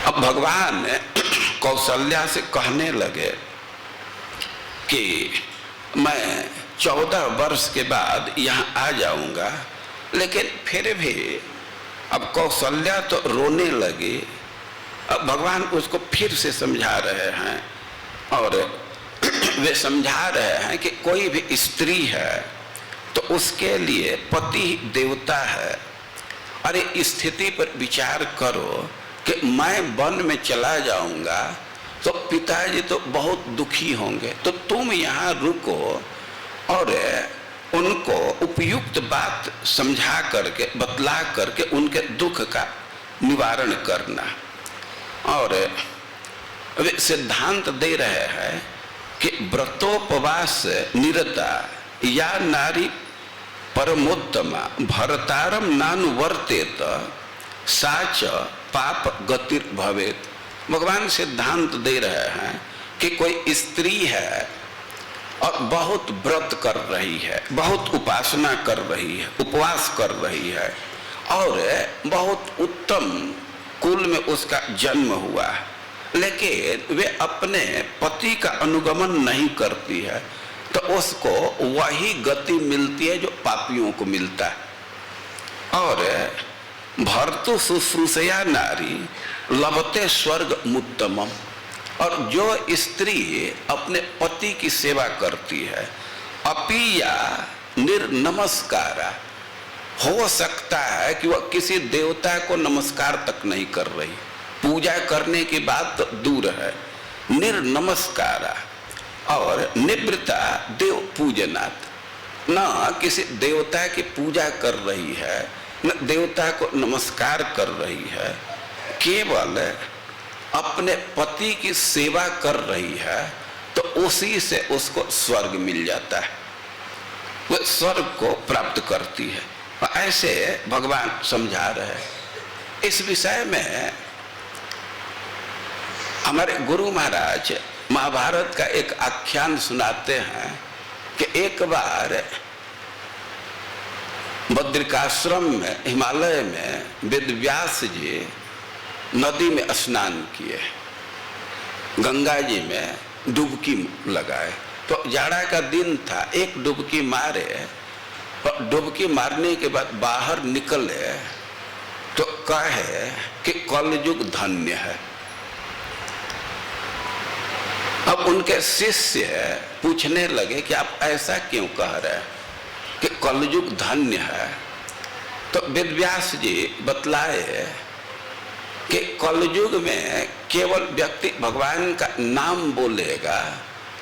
[SPEAKER 1] अब भगवान कौशल्या से कहने लगे कि मैं 14 वर्ष के बाद यहाँ आ जाऊंगा, लेकिन फिर भी अब कौशल्या तो रोने लगी। अब भगवान उसको फिर से समझा रहे हैं और वे समझा रहे हैं कि कोई भी स्त्री है तो उसके लिए पति देवता है। अरे इस स्थिति पर विचार करो कि मैं वन में चला जाऊंगा तो पिताजी तो बहुत दुखी होंगे, तो तुम यहाँ रुको और उनको उपयुक्त बात समझा करके बतला करके उनके दुख का निवारण करना। और वे सिद्धांत दे रहे हैं कि व्रतोपवास निरता या नारी परमोत्तमा भरतारम नानुवर्तेत साच पाप गतिर भवेत। भगवान सिद्धांत दे रहे हैं कि कोई स्त्री है और बहुत व्रत कर रही है, बहुत उपासना कर रही है, उपवास कर रही है और बहुत उत्तम कुल में उसका जन्म हुआ है, लेकिन वे अपने पति का अनुगमन नहीं करती है, तो उसको वही गति मिलती है जो पापियों को मिलता है। और भर्तु शुश्रूषया नारी लभते स्वर्ग मुत्तमम। और जो स्त्री अपने पति की सेवा करती है अपिया निर्नमस्कारा, हो सकता है कि वह किसी देवता को नमस्कार तक नहीं कर रही, पूजा करने की बात तो दूर है, निर्नमस्कारा और निवृत्ता देव पूजनात्, न किसी देवता की पूजा कर रही है न देवता को नमस्कार कर रही है, केवल अपने पति की सेवा कर रही है, तो उसी से उसको स्वर्ग मिल जाता है, वह स्वर्ग को प्राप्त करती है। ऐसे भगवान समझा रहे हैं। इस विषय में हमारे गुरु महाराज महाभारत का एक आख्यान सुनाते हैं कि एक बार बद्रिकाश्रम में हिमालय में वेदव्यास जी नदी में स्नान किए, गंगा जी में डुबकी लगाए। तो जाड़ा का दिन था, एक डुबकी मारे, और डुबकी मारने के बाद बाहर निकले तो कहे कि कलयुग धन्य है। अब उनके शिष्य पूछने लगे कि आप ऐसा क्यों कह रहे हैं कि कलयुग धन्य है? तो वेदव्यास जी बतलाए कि कलयुग में केवल व्यक्ति भगवान का नाम बोलेगा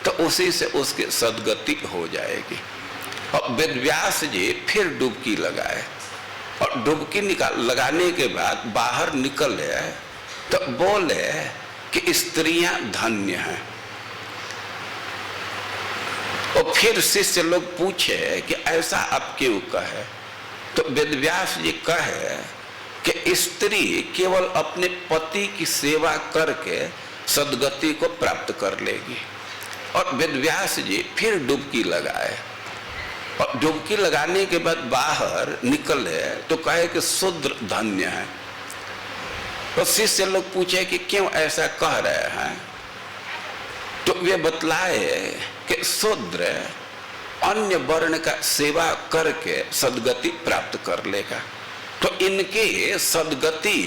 [SPEAKER 1] तो उसी से उसकी सद्गति हो जाएगी। और वेदव्यास जी फिर डुबकी लगाए और डुबकी लगाने के बाद बाहर निकले तो बोले कि स्त्रियां धन्य हैं। और फिर शिष्य लोग पूछे कि ऐसा आप क्यों कहे? तो वेदव्यास जी कहे कि स्त्री केवल अपने पति की सेवा करके सद्गति को प्राप्त कर लेगी। और वेदव्यास जी फिर डुबकी लगाए और डुबकी लगाने के बाद बाहर निकले तो कहे कि शूद्र धन्य है। तो शिष्य लोग पूछे कि क्यों ऐसा कह रहे हैं? तो वे बतलाए कि शूद्र अन्य वर्ण का सेवा करके सद्गति प्राप्त कर लेगा। तो इनके सद्गति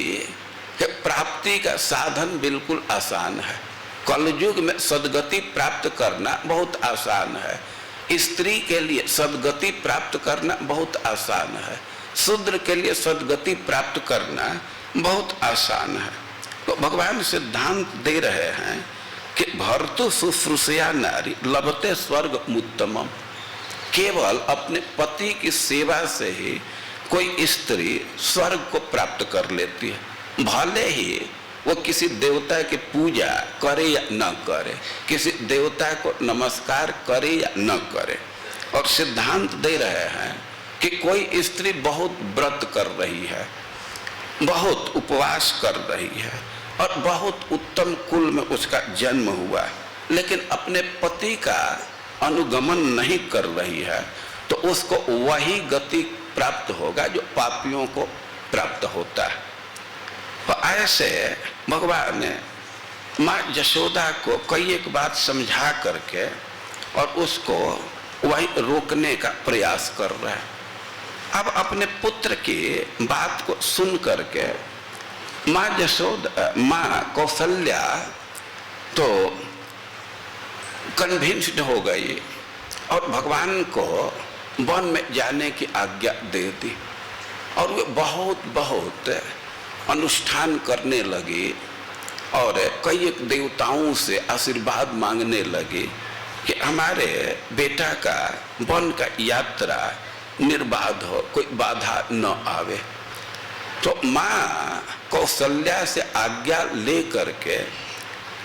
[SPEAKER 1] के प्राप्ति का साधन बिल्कुल आसान है। कलयुग में सद्गति प्राप्त करना बहुत आसान है। स्त्री के लिए सद्गति प्राप्त करना बहुत आसान है, शूद्र के लिए सद्गति प्राप्त करना बहुत आसान है। तो भगवान सिद्धांत दे रहे हैं कि भर्तु शुश्रूषया नारी लभते स्वर्ग मुत्तमम। केवल अपने पति की सेवा से ही कोई स्त्री स्वर्ग को प्राप्त कर लेती है। भले ही वो किसी देवता की पूजा करे या न करे, किसी देवता को नमस्कार करे या न करे, और सिद्धांत दे रहे हैं कि कोई स्त्री बहुत व्रत कर रही है, बहुत उपवास कर रही है और बहुत उत्तम कुल में उसका जन्म हुआ, लेकिन अपने पति का अनुगमन नहीं कर रही है, तो उसको वही गति प्राप्त होगा जो पापियों को प्राप्त होता है। तो ऐसे भगवान ने माँ यशोदा को कई एक बात समझा करके और उसको वही रोकने का प्रयास कर रहा है। अब अपने पुत्र की बात को सुन करके माँ यशोदा, माँ कौशल्या तो कन्विंस्ड हो गई और भगवान को वन में जाने की आज्ञा दे दी, और वे बहुत बहुत अनुष्ठान करने लगी और कई देवताओं से आशीर्वाद मांगने लगी कि हमारे बेटा का वन का यात्रा निर्बाध हो, कोई बाधा न आवे। तो माँ कौशल्या से आज्ञा ले करके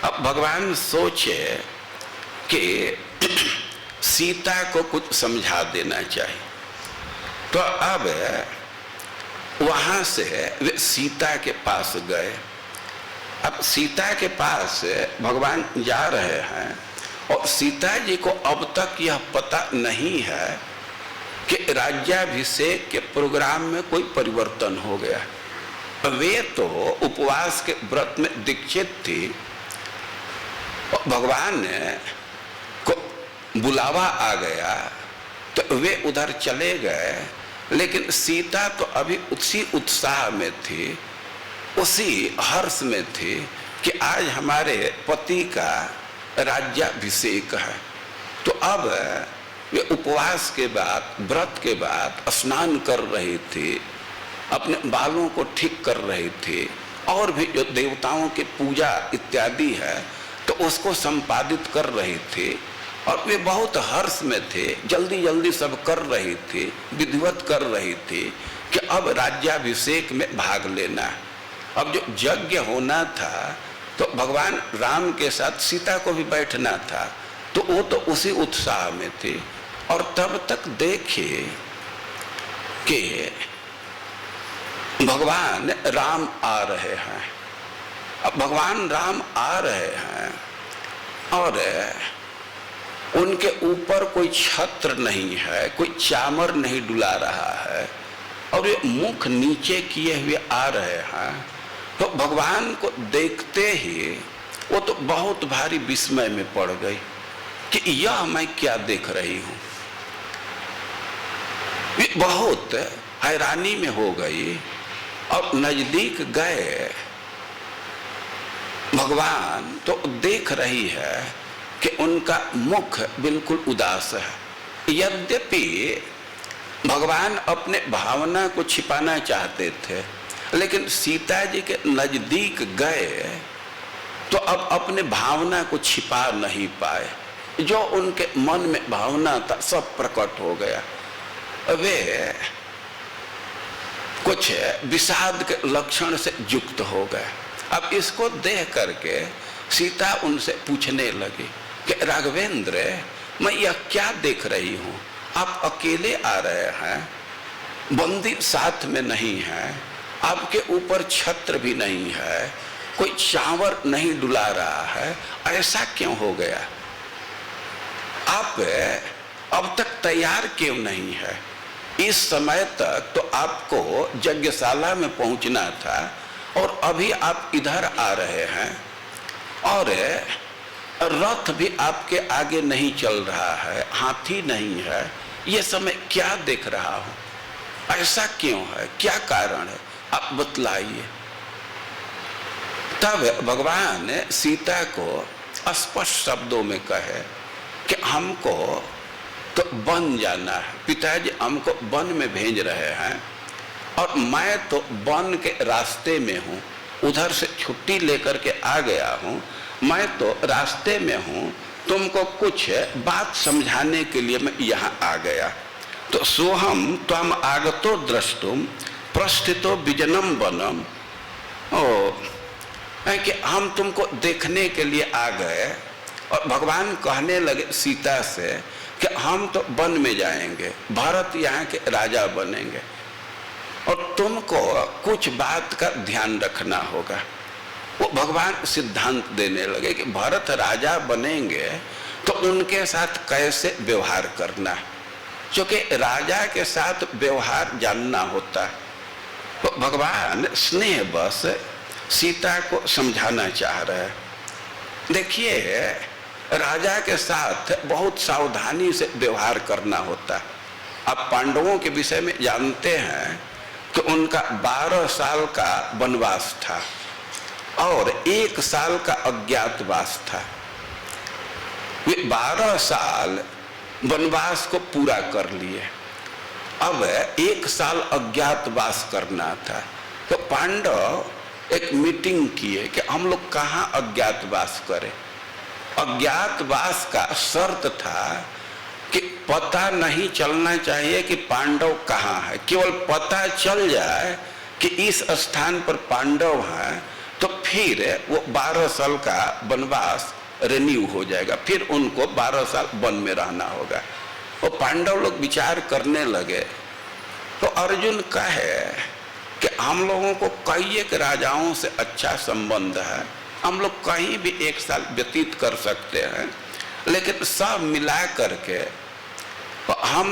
[SPEAKER 1] अब भगवान सोचे कि सीता को कुछ समझा देना चाहिए। तो अब वहां से वे सीता के पास गए। अब सीता के पास भगवान जा रहे हैं और सीता जी को अब तक यह पता नहीं है कि राज्याभिषेक के प्रोग्राम में कोई परिवर्तन हो गया। वे तो उपवास के व्रत में दीक्षित थी, भगवान को बुलावा आ गया तो वे उधर चले गए, लेकिन सीता तो अभी उसी उत्साह में थी, उसी हर्ष में थी कि आज हमारे पति का राज्याभिषेक है। तो अब वे उपवास के बाद, व्रत के बाद स्नान कर रही थी, अपने बालों को ठीक कर रही थी, और भी जो देवताओं की पूजा इत्यादि है तो उसको संपादित कर रही थी, और वे बहुत हर्ष में थे, जल्दी जल्दी सब कर रही थी, विधिवत कर रही थी कि अब राज्याभिषेक में भाग लेना। अब जो यज्ञ होना था तो भगवान राम के साथ सीता को भी बैठना था, तो वो तो उसी उत्साह में थी। और तब तक देखिए कि भगवान राम आ रहे हैं। अब भगवान राम आ रहे हैं और उनके ऊपर कोई छत्र नहीं है, कोई चामर नहीं डुला रहा है, और ये मुख नीचे किए हुए आ रहे हैं। तो भगवान को देखते ही वो तो बहुत भारी विस्मय में पड़ गई कि यह मैं क्या देख रही हूं। ये बहुत हैरानी में हो गई और नजदीक गए। भगवान तो देख रही है कि उनका मुख बिल्कुल उदास है। यद्यपि भगवान अपने भावना को छिपाना चाहते थे, लेकिन सीता जी के नजदीक गए तो अब अपने भावना को छिपा नहीं पाए। जो उनके मन में भावना था सब प्रकट हो गया। वे कुछ विषाद के लक्षण से युक्त हो गए। अब इसको देख करके सीता उनसे पूछने लगी कि राघवेंद्र, मैं यह क्या देख रही हूँ? आप अकेले आ रहे हैं, बंदी साथ में नहीं है, आपके ऊपर छत्र भी नहीं है, कोई चावर नहीं डुला रहा है, ऐसा क्यों हो गया? आप अब तक तैयार क्यों नहीं है? इस समय तक तो आपको यज्ञशाला में पहुंचना था और अभी आप इधर आ रहे हैं, और रथ भी आपके आगे नहीं चल रहा है, हाथी नहीं है। ये समय क्या देख रहा हूं? ऐसा क्यों है? क्या कारण है? आप बतलाइए। तब भगवान सीता को स्पष्ट शब्दों में कहे कि हमको तो वन जाना है, पिताजी हमको वन में भेज रहे हैं और मैं तो वन के रास्ते में हूँ, उधर से छुट्टी लेकर के आ गया हूँ, मैं तो रास्ते में हूँ, तुमको कुछ बात समझाने के लिए मैं यहाँ आ गया। तो सोहम त्वम आगतो द्रष्टुम प्रस्थितो विजनम वनम। ओ है कि हम तुमको देखने के लिए आ गए, और भगवान कहने लगे सीता से कि हम तो वन में जाएंगे, भरत यहाँ के राजा बनेंगे, और तुमको कुछ बात का ध्यान रखना होगा। वो भगवान सिद्धांत देने लगे कि भरत राजा बनेंगे तो उनके साथ कैसे व्यवहार करना है, क्योंकि राजा के साथ व्यवहार जानना होता है। तो भगवान स्नेह बस सीता को समझाना चाह रहे हैं। देखिए, राजा के साथ बहुत सावधानी से व्यवहार करना होता है। आप पांडवों के विषय में जानते हैं कि उनका 12 साल का वनवास था और 1 साल का अज्ञातवास था। वे 12 साल वनवास को पूरा कर लिए, अब 1 साल अज्ञातवास करना था। तो पांडव एक मीटिंग किए कि हम लोग कहाँ अज्ञातवास करें। अज्ञातवास का शर्त था कि पता नहीं चलना चाहिए कि पांडव कहाँ है, केवल पता चल जाए कि इस स्थान पर पांडव हैं, तो फिर वो 12 साल का वनवास रिन्यू हो जाएगा, फिर उनको 12 साल वन में रहना होगा। वो पांडव लोग विचार करने लगे। तो अर्जुन कहे कि हम लोगों को कई एक राजाओं से अच्छा संबंध है, हम लोग कहीं भी 1 साल व्यतीत कर सकते हैं, लेकिन सब मिला करके हम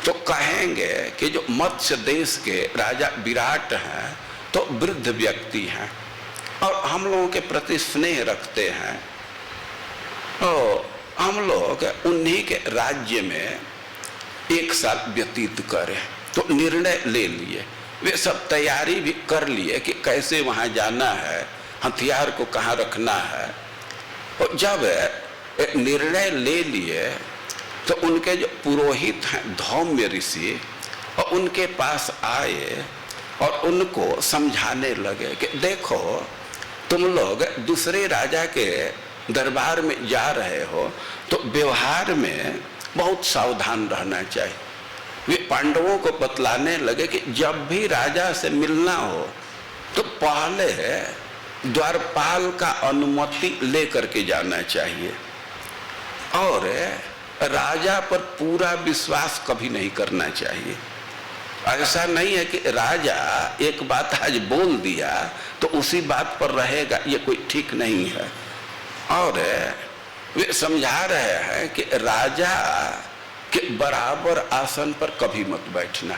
[SPEAKER 1] तो कहेंगे कि जो मत्स्य देश के राजा विराट हैं तो वृद्ध व्यक्ति हैं और हम लोगों के प्रति स्नेह रखते हैं, तो हम लोग उन्हीं के राज्य में 1 साल व्यतीत करें। तो निर्णय ले लिए, वे सब तैयारी भी कर लिए कि कैसे वहाँ जाना है, हथियार को कहाँ रखना है। और जब एक निर्णय ले लिए तो उनके जो पुरोहित हैं धौम्य ऋषि, और उनके पास आए और उनको समझाने लगे कि देखो, तुम लोग दूसरे राजा के दरबार में जा रहे हो तो व्यवहार में बहुत सावधान रहना चाहिए। वे पांडवों को बतलाने लगे कि जब भी राजा से मिलना हो तो पहले द्वारपाल का अनुमति लेकर के जाना चाहिए, और राजा पर पूरा विश्वास कभी नहीं करना चाहिए। ऐसा नहीं है कि राजा एक बात आज बोल दिया तो उसी बात पर रहेगा, ये कोई ठीक नहीं है। और वे समझा रहे हैं कि राजा के बराबर आसन पर कभी मत बैठना,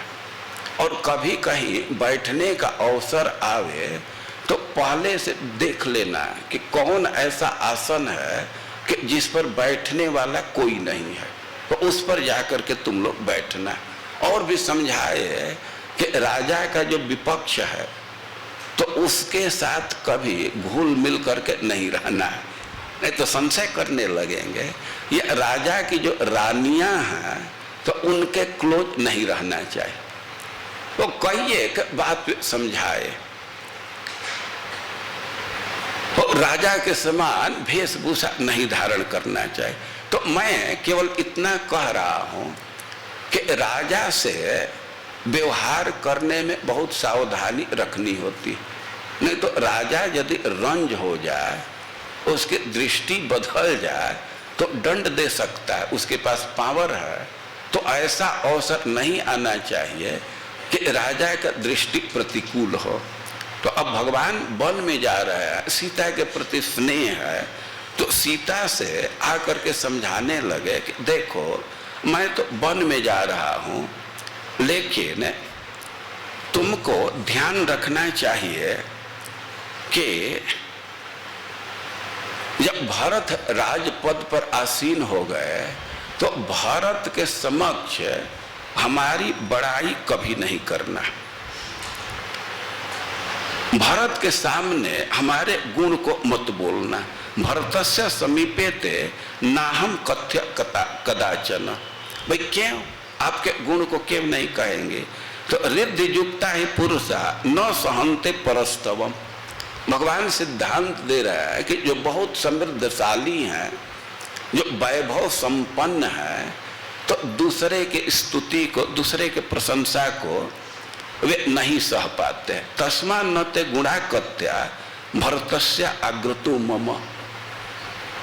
[SPEAKER 1] और कभी कहीं बैठने का अवसर आवे तो पहले से देख लेना कि कौन ऐसा आसन है कि जिस पर बैठने वाला कोई नहीं है, तो उस पर जाकर के तुम लोग बैठना। और भी समझाए कि राजा का जो विपक्ष है तो उसके साथ कभी घुल मिल करके नहीं रहना है, नहीं तो संशय करने लगेंगे। ये राजा की जो रानियां हैं तो उनके क्लोज नहीं रहना चाहिए। तो कई एक बात समझाए, तो राजा के समान वेशभूषा नहीं धारण करना चाहिए। तो मैं केवल इतना कह रहा हूं कि राजा से व्यवहार करने में बहुत सावधानी रखनी होती, नहीं तो राजा यदि रंज हो जाए, उसकी दृष्टि बदल जाए तो दंड दे सकता है, उसके पास पावर है। तो ऐसा अवसर नहीं आना चाहिए कि राजा का दृष्टि प्रतिकूल हो। तो अब भगवान वन में जा रहा है, सीता के प्रति स्नेह है, तो सीता से आकर के समझाने लगे कि देखो, मैं तो वन में जा रहा हूं, लेकिन तुमको ध्यान रखना चाहिए कि जब भरत राजपद पर आसीन हो गए तो भरत के समक्ष हमारी बड़ाई कभी नहीं करना, भरत के सामने हमारे गुण को मत बोलना। भरतस्य समीपे ते नाहम कथ्य कदाचन। भाई क्यों आपके गुण को क्यों नहीं कहेंगे? तो रिद्धि युक्ता ही पुरुषा न सहन्ते परस्तवम। भगवान सिद्धांत दे रहा है कि जो बहुत समृद्धशाली हैं, जो वैभव संपन्न है, तो दूसरे के स्तुति को, दूसरे के प्रशंसा को वे नहीं सह पाते। तस्मा न ते गुणा कत्या भरतस्य आग्रतो मम।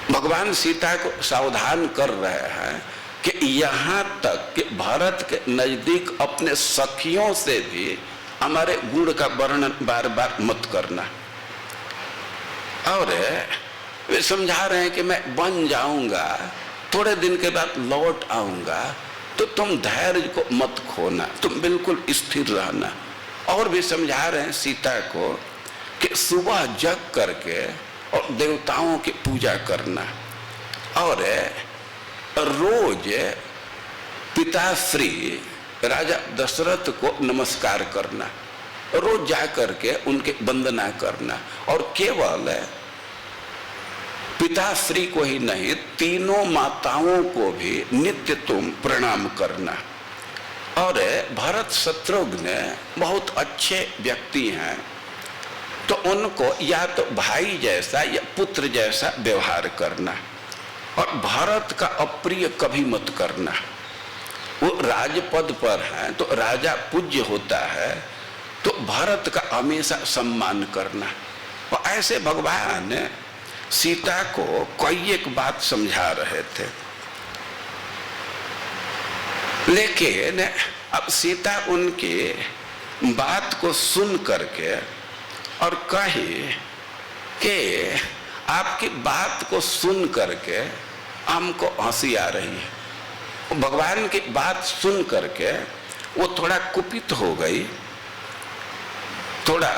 [SPEAKER 1] भगवान सीता को सावधान कर रहे हैं कि यहाँ तक कि भरत के नजदीक अपने सखियों से भी हमारे गुण का वर्णन बार बार मत करना। और वे समझा रहे हैं कि मैं बन जाऊंगा, थोड़े दिन के बाद लौट आऊंगा, तो तुम धैर्य को मत खोना, तुम बिल्कुल स्थिर रहना। और भी समझा रहे हैं सीता को कि सुबह जग करके और देवताओं की पूजा करना, और रोज पिताश्री राजा दशरथ को नमस्कार करना, रोज जा करके उनके वंदना करना, और केवल पिताश्री को ही नहीं, तीनों माताओं को भी नित्य तुम प्रणाम करना। और भरत शत्रुघ्न बहुत अच्छे व्यक्ति हैं, तो उनको या तो भाई जैसा या पुत्र जैसा व्यवहार करना, और भरत का अप्रिय कभी मत करना। वो राजपद पर है तो राजा पूज्य होता है, तो भरत का हमेशा सम्मान करना। और ऐसे भगवान सीता को कोई एक बात समझा रहे थे, लेकिन अब सीता उनकी बात को सुन करके और कही कि आपकी बात को सुन करके हमको हंसी आ रही है। भगवान की बात सुन करके वो थोड़ा कुपित हो गई, थोड़ा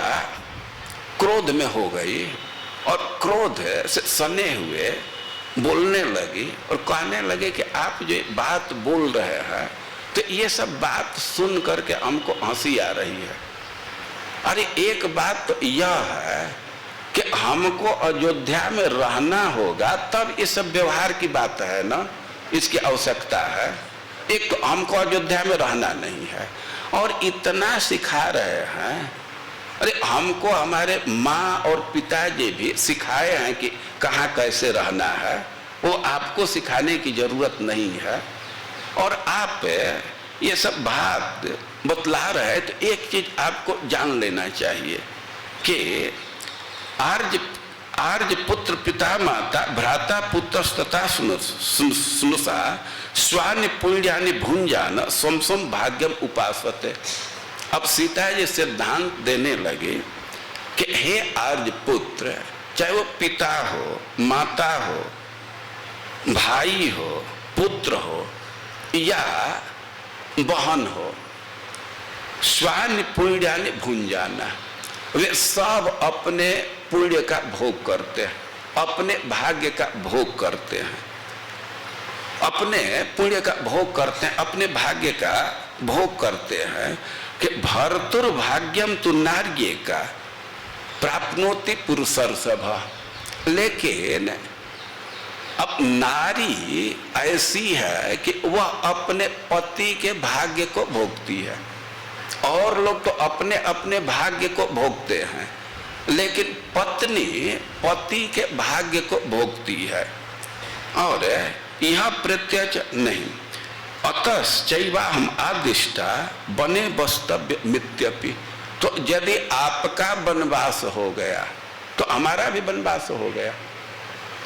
[SPEAKER 1] क्रोध में हो गई, और क्रोध से सने हुए बोलने लगी और कहने लगे कि आप जो बात बोल रहे हैं तो ये सब बात सुन करके हमको हंसी आ रही है। अरे एक बात तो यह है कि हमको अयोध्या में रहना होगा, तब ये सब व्यवहार की बात है ना, इसकी आवश्यकता है। एक तो हमको अयोध्या में रहना नहीं है, और इतना सिखा रहे हैं। अरे हमको हमारे माँ और पिताजी भी सिखाए हैं कि कहाँ कैसे रहना है, वो आपको सिखाने की जरूरत नहीं है। और आप ये सब बात बतला रहे, तो एक चीज आपको जान लेना चाहिए कि आर्य पुत्र पिता माता भ्राता पुत्र तथा स्नुषा स्वानि पुण्यानि भुंजान स्वम भाग्यम उपासते। अब सीता जी सिद्धांत देने लगे कि हे आर्य पुत्र, चाहे वो पिता हो, माता हो, भाई हो, पुत्र हो या बहन हो, स्वानि पुण्यानि भुंजाना, वे सब अपने पुण्य का भोग करते हैं, अपने भाग्य का भोग करते हैं, अपने पुण्य का भोग करते हैं, अपने भाग्य का भोग करते हैं। कि भर्तुर्भाग्यम तु नार्ये का प्राप्नोति पुरुषर्षभ। लेकिन अब नारी ऐसी है कि वह अपने पति के भाग्य को भोगती है, और लोग तो अपने अपने भाग्य को भोगते हैं, लेकिन पत्नी पति के भाग्य को भोगती है, और यह प्रत्यक्ष नहीं। अतश्चैवा हम आदिष्टा बने वस्तव्य मित्यपि। तो यदि आपका वनवास हो गया तो हमारा भी वनवास हो गया।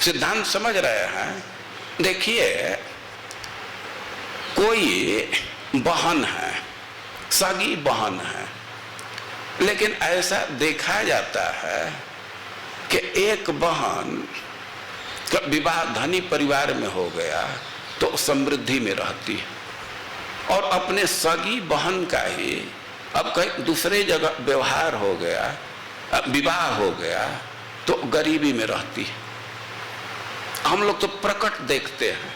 [SPEAKER 1] सिद्धांत समझ रहे हैं। देखिए, कोई बहन है, सगी बहन है, लेकिन ऐसा देखा जाता है कि एक बहन का विवाह धनी परिवार में हो गया तो समृद्धि में रहती है, और अपने सगी बहन का ही अब कहीं दूसरे जगह व्यवहार हो गया, विवाह हो गया, तो गरीबी में रहती है। हम लोग तो प्रकट देखते हैं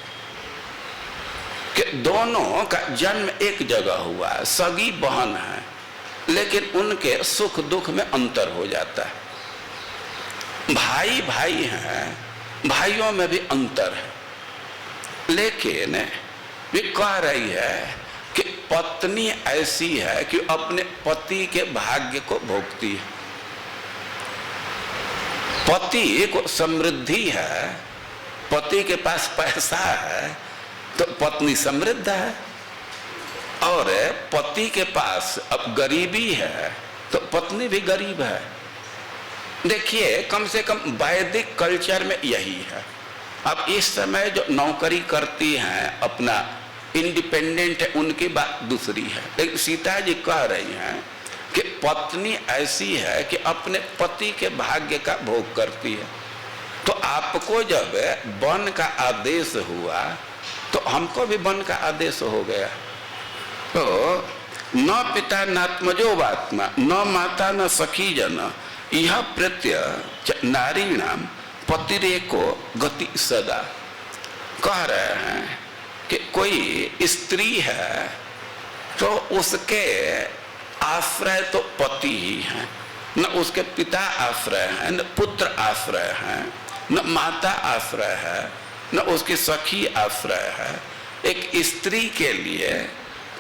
[SPEAKER 1] कि दोनों का जन्म एक जगह हुआ, सगी बहन है, लेकिन उनके सुख दुख में अंतर हो जाता है। भाई भाई हैं, भाइयों में भी अंतर है, लेकिन वे कह रही है कि पत्नी ऐसी है कि अपने पति के भाग्य को भोगती है। पति को समृद्धि है, पति के पास पैसा है तो पत्नी समृद्ध है, और पति के पास अब गरीबी है तो पत्नी भी गरीब है। देखिए, कम से कम वैदिक कल्चर में यही है। अब इस समय जो नौकरी करती हैं, अपना इंडिपेंडेंट है, उनकी बात दूसरी है। लेकिन सीता जी कह रही हैं कि पत्नी ऐसी है कि अपने पति के भाग्य का भोग करती है। तो आपको जब वन का आदेश हुआ तो हमको भी वन का आदेश हो गया। तो न पिता नात्मजो वात्मा न माता न सखी जन यह प्रत्यय नारीणाम पतिरेको गति सदा। कह रहे हैं कि कोई स्त्री है तो उसके आश्रय तो पति ही हैं, न उसके पिता आश्रय हैं, न पुत्र आश्रय हैं, न माता आश्रय है, न उसकी सखी आश्रय है। एक स्त्री के लिए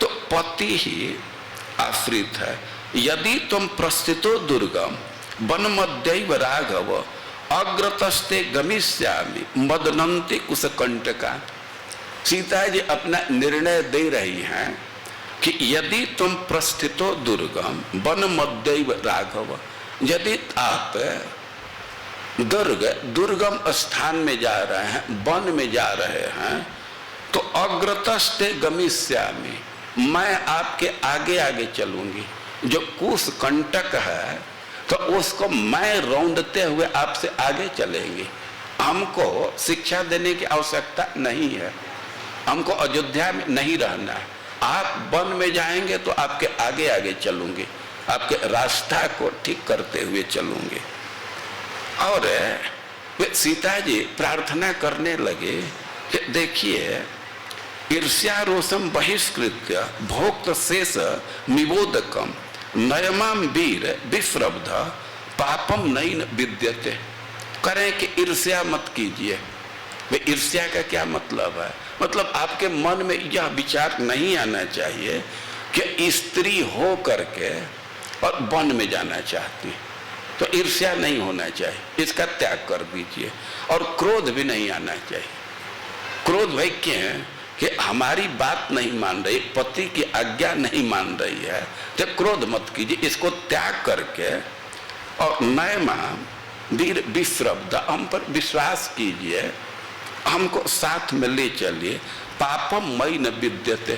[SPEAKER 1] तो पति ही आश्रित है। यदि तुम प्रस्थितो दुर्गम वन मध्यैव राघव अग्रतस्ते गमिष्यामि मदनंति कुशकंटका। सीता जी अपना निर्णय दे रही हैं कि यदि तुम प्रस्थितो दुर्गम वन मध्यैव राघव, यदि आप दुर्गम स्थान में जा रहे हैं, वन में जा रहे हैं, तो अग्रतस्ते गमिष्यामि, मैं आपके आगे आगे चलूंगी। जो कुशकंटक है तो उसको मैं रौंदते हुए आपसे आगे चलेंगे। हमको शिक्षा देने की आवश्यकता नहीं है, हमको अयोध्या में नहीं रहना है। आप वन में जाएंगे तो आपके आगे आगे चलूंगे, आपके रास्ता को ठीक करते हुए चलूंगे। और वे सीता जी प्रार्थना करने लगे कि देखिए, ईर्ष्या रोषम बहिष्कृत्य भोक्त शेष निबोधकम नयमाम वीर विश्रब्ध पापम नैन विद्यते। करें कि ईर्ष्या मत कीजिए। वे ईर्ष्या का क्या मतलब है? मतलब आपके मन में यह विचार नहीं आना चाहिए कि स्त्री हो करके और वन में जाना चाहती, तो ईर्ष्या नहीं होना चाहिए, इसका त्याग कर दीजिए। और क्रोध भी नहीं आना चाहिए। क्रोध भाई क्यों? कि हमारी बात नहीं मान रही, पति की आज्ञा नहीं मान रही है, तो क्रोध मत कीजिए, इसको त्याग करके और नयमा वीर विश्रब्ध, हम पर विश्वास कीजिए, हमको साथ में ले चलिए। पापम मई न विद्यते,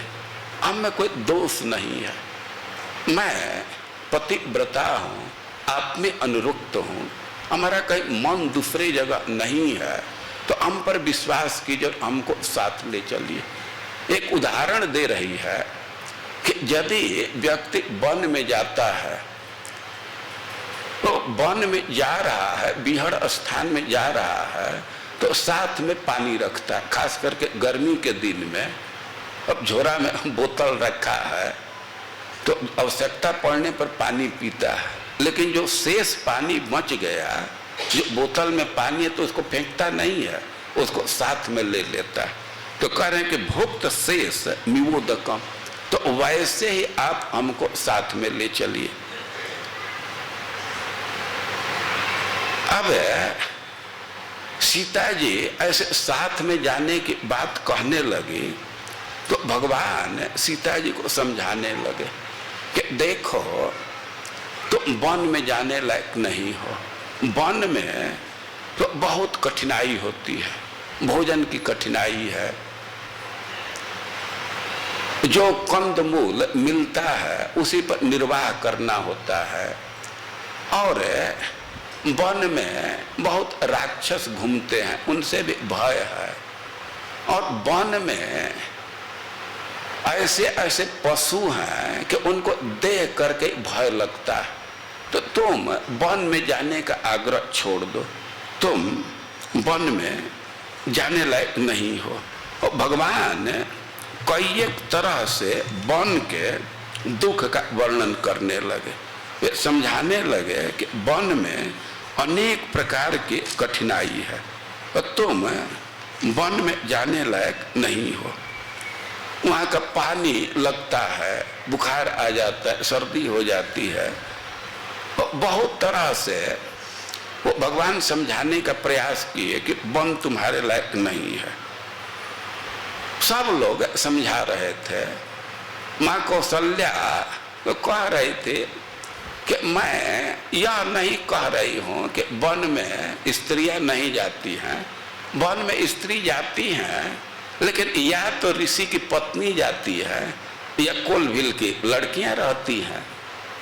[SPEAKER 1] हम में कोई दोष नहीं है, मैं पतिव्रता हूँ, आप में अनुरुक्त हूँ, हमारा कहीं मन दूसरी जगह नहीं है, तो हम पर विश्वास कीजिए और हमको साथ ले चलिए। एक उदाहरण दे रही है कि यदि व्यक्ति वन में जाता है, तो वन में जा रहा है, बिहड़ स्थान में जा रहा है, तो साथ में पानी रखता है। खास करके गर्मी के दिन में अब झोरा में बोतल रखा है तो आवश्यकता पड़ने पर पानी पीता है। लेकिन जो शेष पानी बच गया, जो बोतल में पानी है, तो उसको फेंकता नहीं है, उसको साथ में ले लेता है। तो कह रहे हैं कि भुक्त शेष निवोदकम, तो वैसे ही आप हमको साथ में ले चलिए। अब सीता जी ऐसे साथ में जाने की बात कहने लगी तो भगवान सीता जी को समझाने लगे कि देखो, तुम वन में जाने लायक नहीं हो। वन में तो बहुत कठिनाई होती है, भोजन की कठिनाई है, जो कंदमूल मिलता है उसी पर निर्वाह करना होता है। और वन में बहुत राक्षस घूमते हैं, उनसे भी भय है। और वन में ऐसे ऐसे पशु हैं कि उनको देख करके भय लगता है। तो तुम वन में जाने का आग्रह छोड़ दो, तुम वन में जाने लायक नहीं हो। और भगवान कई एक तरह से वन के दुख का वर्णन करने लगे, वे समझाने लगे कि वन में अनेक प्रकार की कठिनाई है और तुम वन में जाने लायक नहीं हो। वहाँ का पानी लगता है, बुखार आ जाता है, सर्दी हो जाती है, बहुत तरह से वो भगवान समझाने का प्रयास किए कि वन तुम्हारे लायक नहीं है। सब लोग समझा रहे थे। माँ कौशल्या तो कह रहे थे कि मैं यह नहीं कह रही हूं कि वन में स्त्रियां नहीं जाती हैं, वन में स्त्री जाती हैं, लेकिन या तो ऋषि की पत्नी जाती है या कोलभिल की लड़कियां रहती हैं।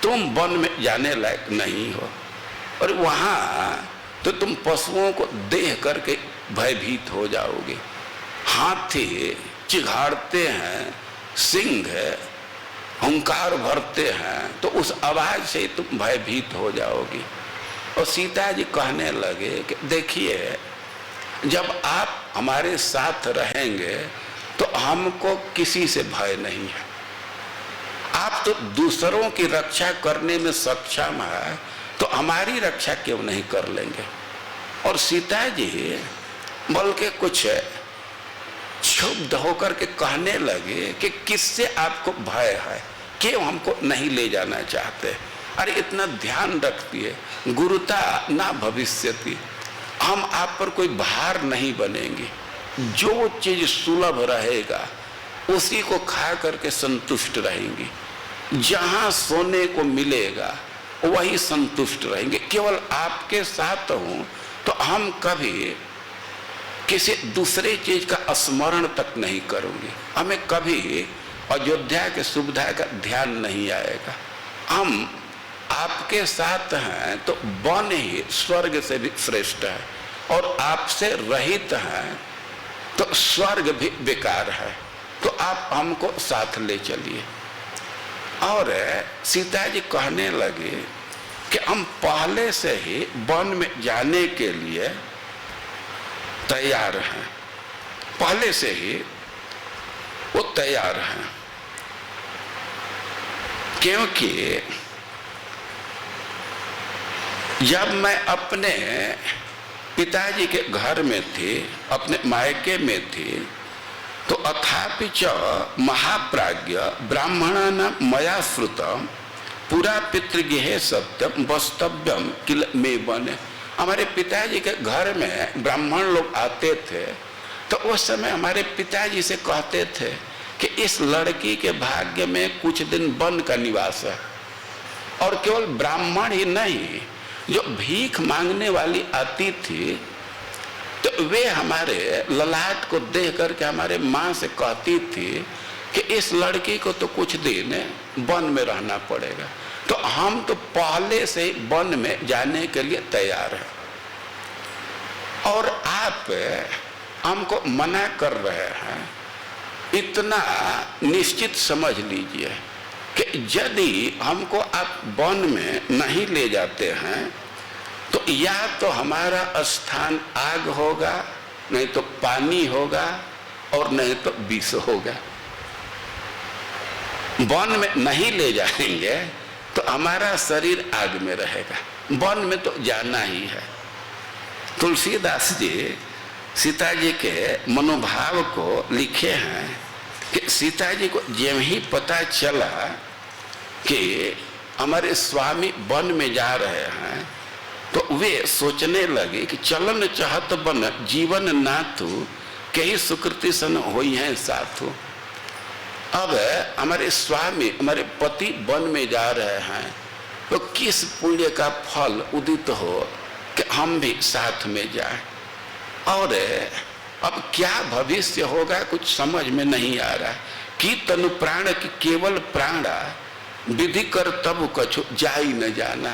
[SPEAKER 1] तुम वन में जाने लायक नहीं हो, और वहां तो तुम पशुओं को देख करके भयभीत हो जाओगे। हाथी चिघाड़ते हैं, सिंह हुंकार भरते हैं, तो उस आवाज से तुम भयभीत हो जाओगी। और सीता जी कहने लगे कि देखिए, जब आप हमारे साथ रहेंगे तो हमको किसी से भय नहीं है। आप तो दूसरों की रक्षा करने में सक्षम है, तो हमारी रक्षा क्यों नहीं कर लेंगे। और सीता जी बल्कि कुछ क्षुब्ध होकर के कहने लगे कि किससे आपको भय है, क्यों हमको नहीं ले जाना चाहते। अरे इतना ध्यान रखती है, गुरुता ना भविष्यति, हम आप पर कोई भार नहीं बनेंगे। जो चीज सुलभ रहेगा उसी को खा करके संतुष्ट रहेंगी। जहां सोने को मिलेगा वही संतुष्ट रहेंगे। केवल आपके साथ हूं तो हम कभी किसी दूसरे चीज का स्मरण तक नहीं करूंगी। हमें कभी अयोध्या के सुविधा का ध्यान नहीं आएगा। हम आपके साथ हैं तो वन ही स्वर्ग से भी श्रेष्ठ है, और आपसे रहित हैं तो स्वर्ग भी बेकार है। तो आप हमको साथ ले चलिए। और सीता जी कहने लगे कि हम पहले से ही वन में जाने के लिए तैयार हैं, पहले से ही वो तैयार हैं। क्योंकि जब मैं अपने पिताजी के घर में थी, अपने मायके में थी, तो अथापि च महाप्राज्ञ ब्राह्मणानां मया श्रुतम पुरा पितृगृहे सत्यम वस्तव्यम किल में बने। हमारे पिताजी के घर में ब्राह्मण लोग आते थे, तो उस समय हमारे पिताजी से कहते थे कि इस लड़की के भाग्य में कुछ दिन वन का निवास है। और केवल ब्राह्मण ही नहीं, जो भीख मांगने वाली आती थी, तो वे हमारे ललाट को देख करके हमारे माँ से कहती थी कि इस लड़की को तो कुछ दिन वन में रहना पड़ेगा। तो हम तो पहले से ही वन में जाने के लिए तैयार हैं, और आप हमको मना कर रहे हैं। इतना निश्चित समझ लीजिए कि यदि हमको आप वन में नहीं ले जाते हैं तो या तो हमारा स्थान आग होगा, नहीं तो पानी होगा, और नहीं तो विष होगा। वन में नहीं ले जाएंगे तो हमारा शरीर आग में रहेगा। वन में तो जाना ही है। तुलसीदास जी सीता जी के मनोभाव को लिखे हैं कि सीता जी को जब ही पता चला कि हमारे स्वामी वन में जा रहे हैं, तो वे सोचने लगे कि चलन चाहत बन जीवन नाथु कई सुकृति सन होई हैं साथु। अब हमारे स्वामी, हमारे पति वन में जा रहे हैं, तो किस पुण्य का फल उदित हो कि हम भी साथ में जाएं। और अब क्या भविष्य होगा कुछ समझ में नहीं आ रहा। कि तनु प्राण की केवल प्राणा विधि कर तब कछु जाई न जाना।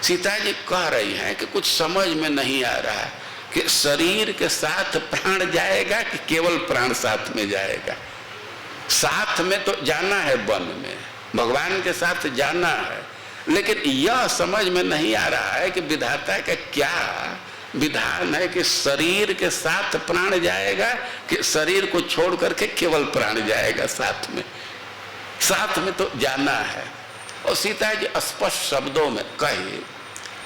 [SPEAKER 1] सीता जी कह रही हैं कि कुछ समझ में नहीं आ रहा है कि शरीर के साथ प्राण जाएगा कि केवल प्राण साथ में जाएगा। साथ में तो जाना है, वन में भगवान के साथ जाना है, लेकिन यह समझ में नहीं आ रहा है कि विधाता का क्या विधान है कि शरीर के साथ प्राण जाएगा कि शरीर को छोड़ करके केवल प्राण जाएगा साथ में। साथ में तो जाना है। और सीता जी स्पष्ट शब्दों में कही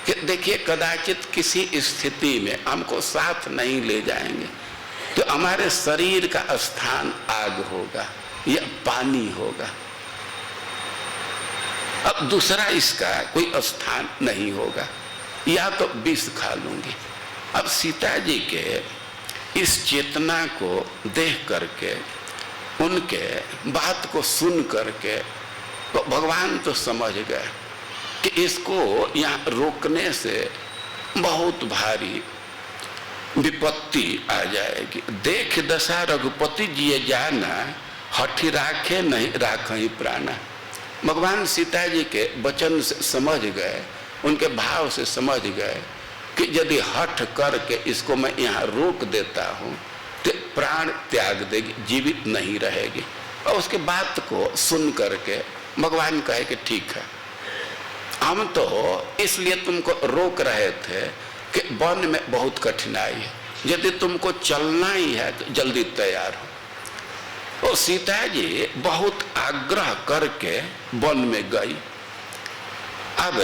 [SPEAKER 1] कि देखिए, कदाचित किसी स्थिति में हमको साथ नहीं ले जाएंगे तो हमारे शरीर का स्थान आग होगा या पानी होगा। अब दूसरा इसका कोई स्थान नहीं होगा, या तो विष खा लूंगी। अब सीता जी के इस चेतना को देख करके, उनके बात को सुन करके, तो भगवान तो समझ गए कि इसको यहाँ रोकने से बहुत भारी विपत्ति आ जाएगी। देख दशा रघुपति जिये जाना, हठी राखे नहीं राखहि प्राणा। भगवान सीता जी के वचन से समझ गए, उनके भाव से समझ गए कि यदि हठ करके इसको मैं यहाँ रोक देता हूँ तो प्राण त्याग देगी, जीवित नहीं रहेगी। और उसके बात को सुन करके भगवान कहे कि ठीक है, हम तो इसलिए तुमको रोक रहे थे कि वन में बहुत कठिनाई है, यदि तुमको चलना ही है तो जल्दी तैयार हो। तो सीता जी बहुत आग्रह करके वन में गई। अब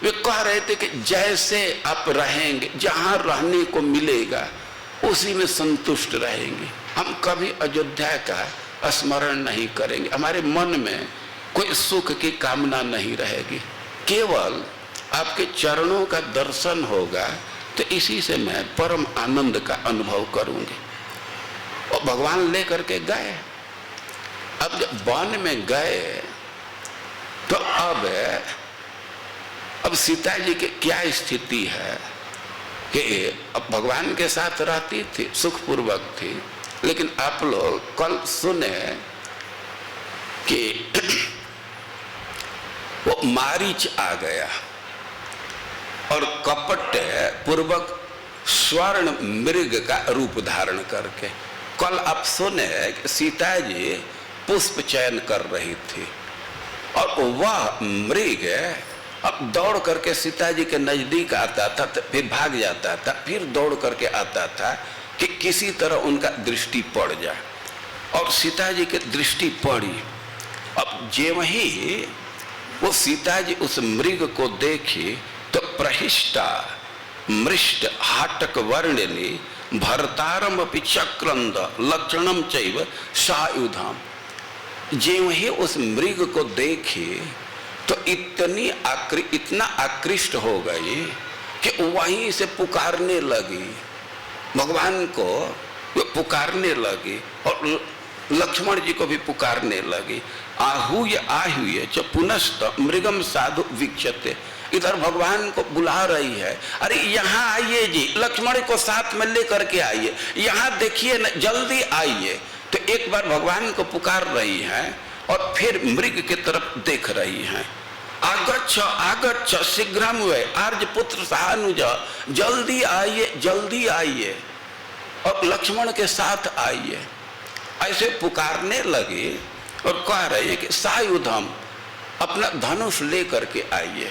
[SPEAKER 1] वे कह रहे थे कि जैसे आप रहेंगे, जहां रहने को मिलेगा उसी में संतुष्ट रहेंगे, हम कभी अयोध्या का स्मरण नहीं करेंगे, हमारे मन में कोई सुख की कामना नहीं रहेगी, केवल आपके चरणों का दर्शन होगा तो इसी से मैं परम आनंद का अनुभव करूंगी। और भगवान लेकर के गए। अब जब वन में गए तो अब सीता जी की क्या स्थिति है कि अब भगवान के साथ रहती थी, सुखपूर्वक थी, लेकिन आप लोग कल सुने कि वो मारीच आ गया और कपट पूर्वक स्वर्ण मृग का रूप धारण करके। कल आप सुने कि सीता जी पुष्प चयन कर रही थी और वह मृग अब दौड़ करके सीता जी के नजदीक आता था, तो फिर भाग जाता था, फिर दौड़ करके आता था कि किसी तरह उनका दृष्टि पड़ जाए। और सीता जी की दृष्टि पड़ी। अब जे वही वो सीता जी उस मृग को देखी तो प्रहिष्टा मृष्ट हाटक वर्णिनी भरतारम अपि चक्रंद लक्षणम चैव सायुधाम। जे वही उस मृग को देखी तो इतना आकृष्ट हो गई कि वहीं से पुकारने लगी, भगवान को पुकारने लगी और लक्ष्मण जी को भी पुकारने लगी। आहूय आहूय च पुनस्त मृगम साधु वीक्षते। इधर भगवान को बुला रही है, अरे यहाँ आइए जी, लक्ष्मण को साथ में लेकर के आइए, यहाँ देखिए न, जल्दी आइए। तो एक बार भगवान को पुकार रही है और फिर मृग की तरफ देख रही है। आगच्छ आगच्छ शीघ्रम वे आर्यपुत्र सहानुज, जल्दी आइए जल्दी आइए और लक्ष्मण के साथ आइए। ऐसे पुकारने लगी और कह रही है कि सायुधम, अपना धनुष लेकर के आइए।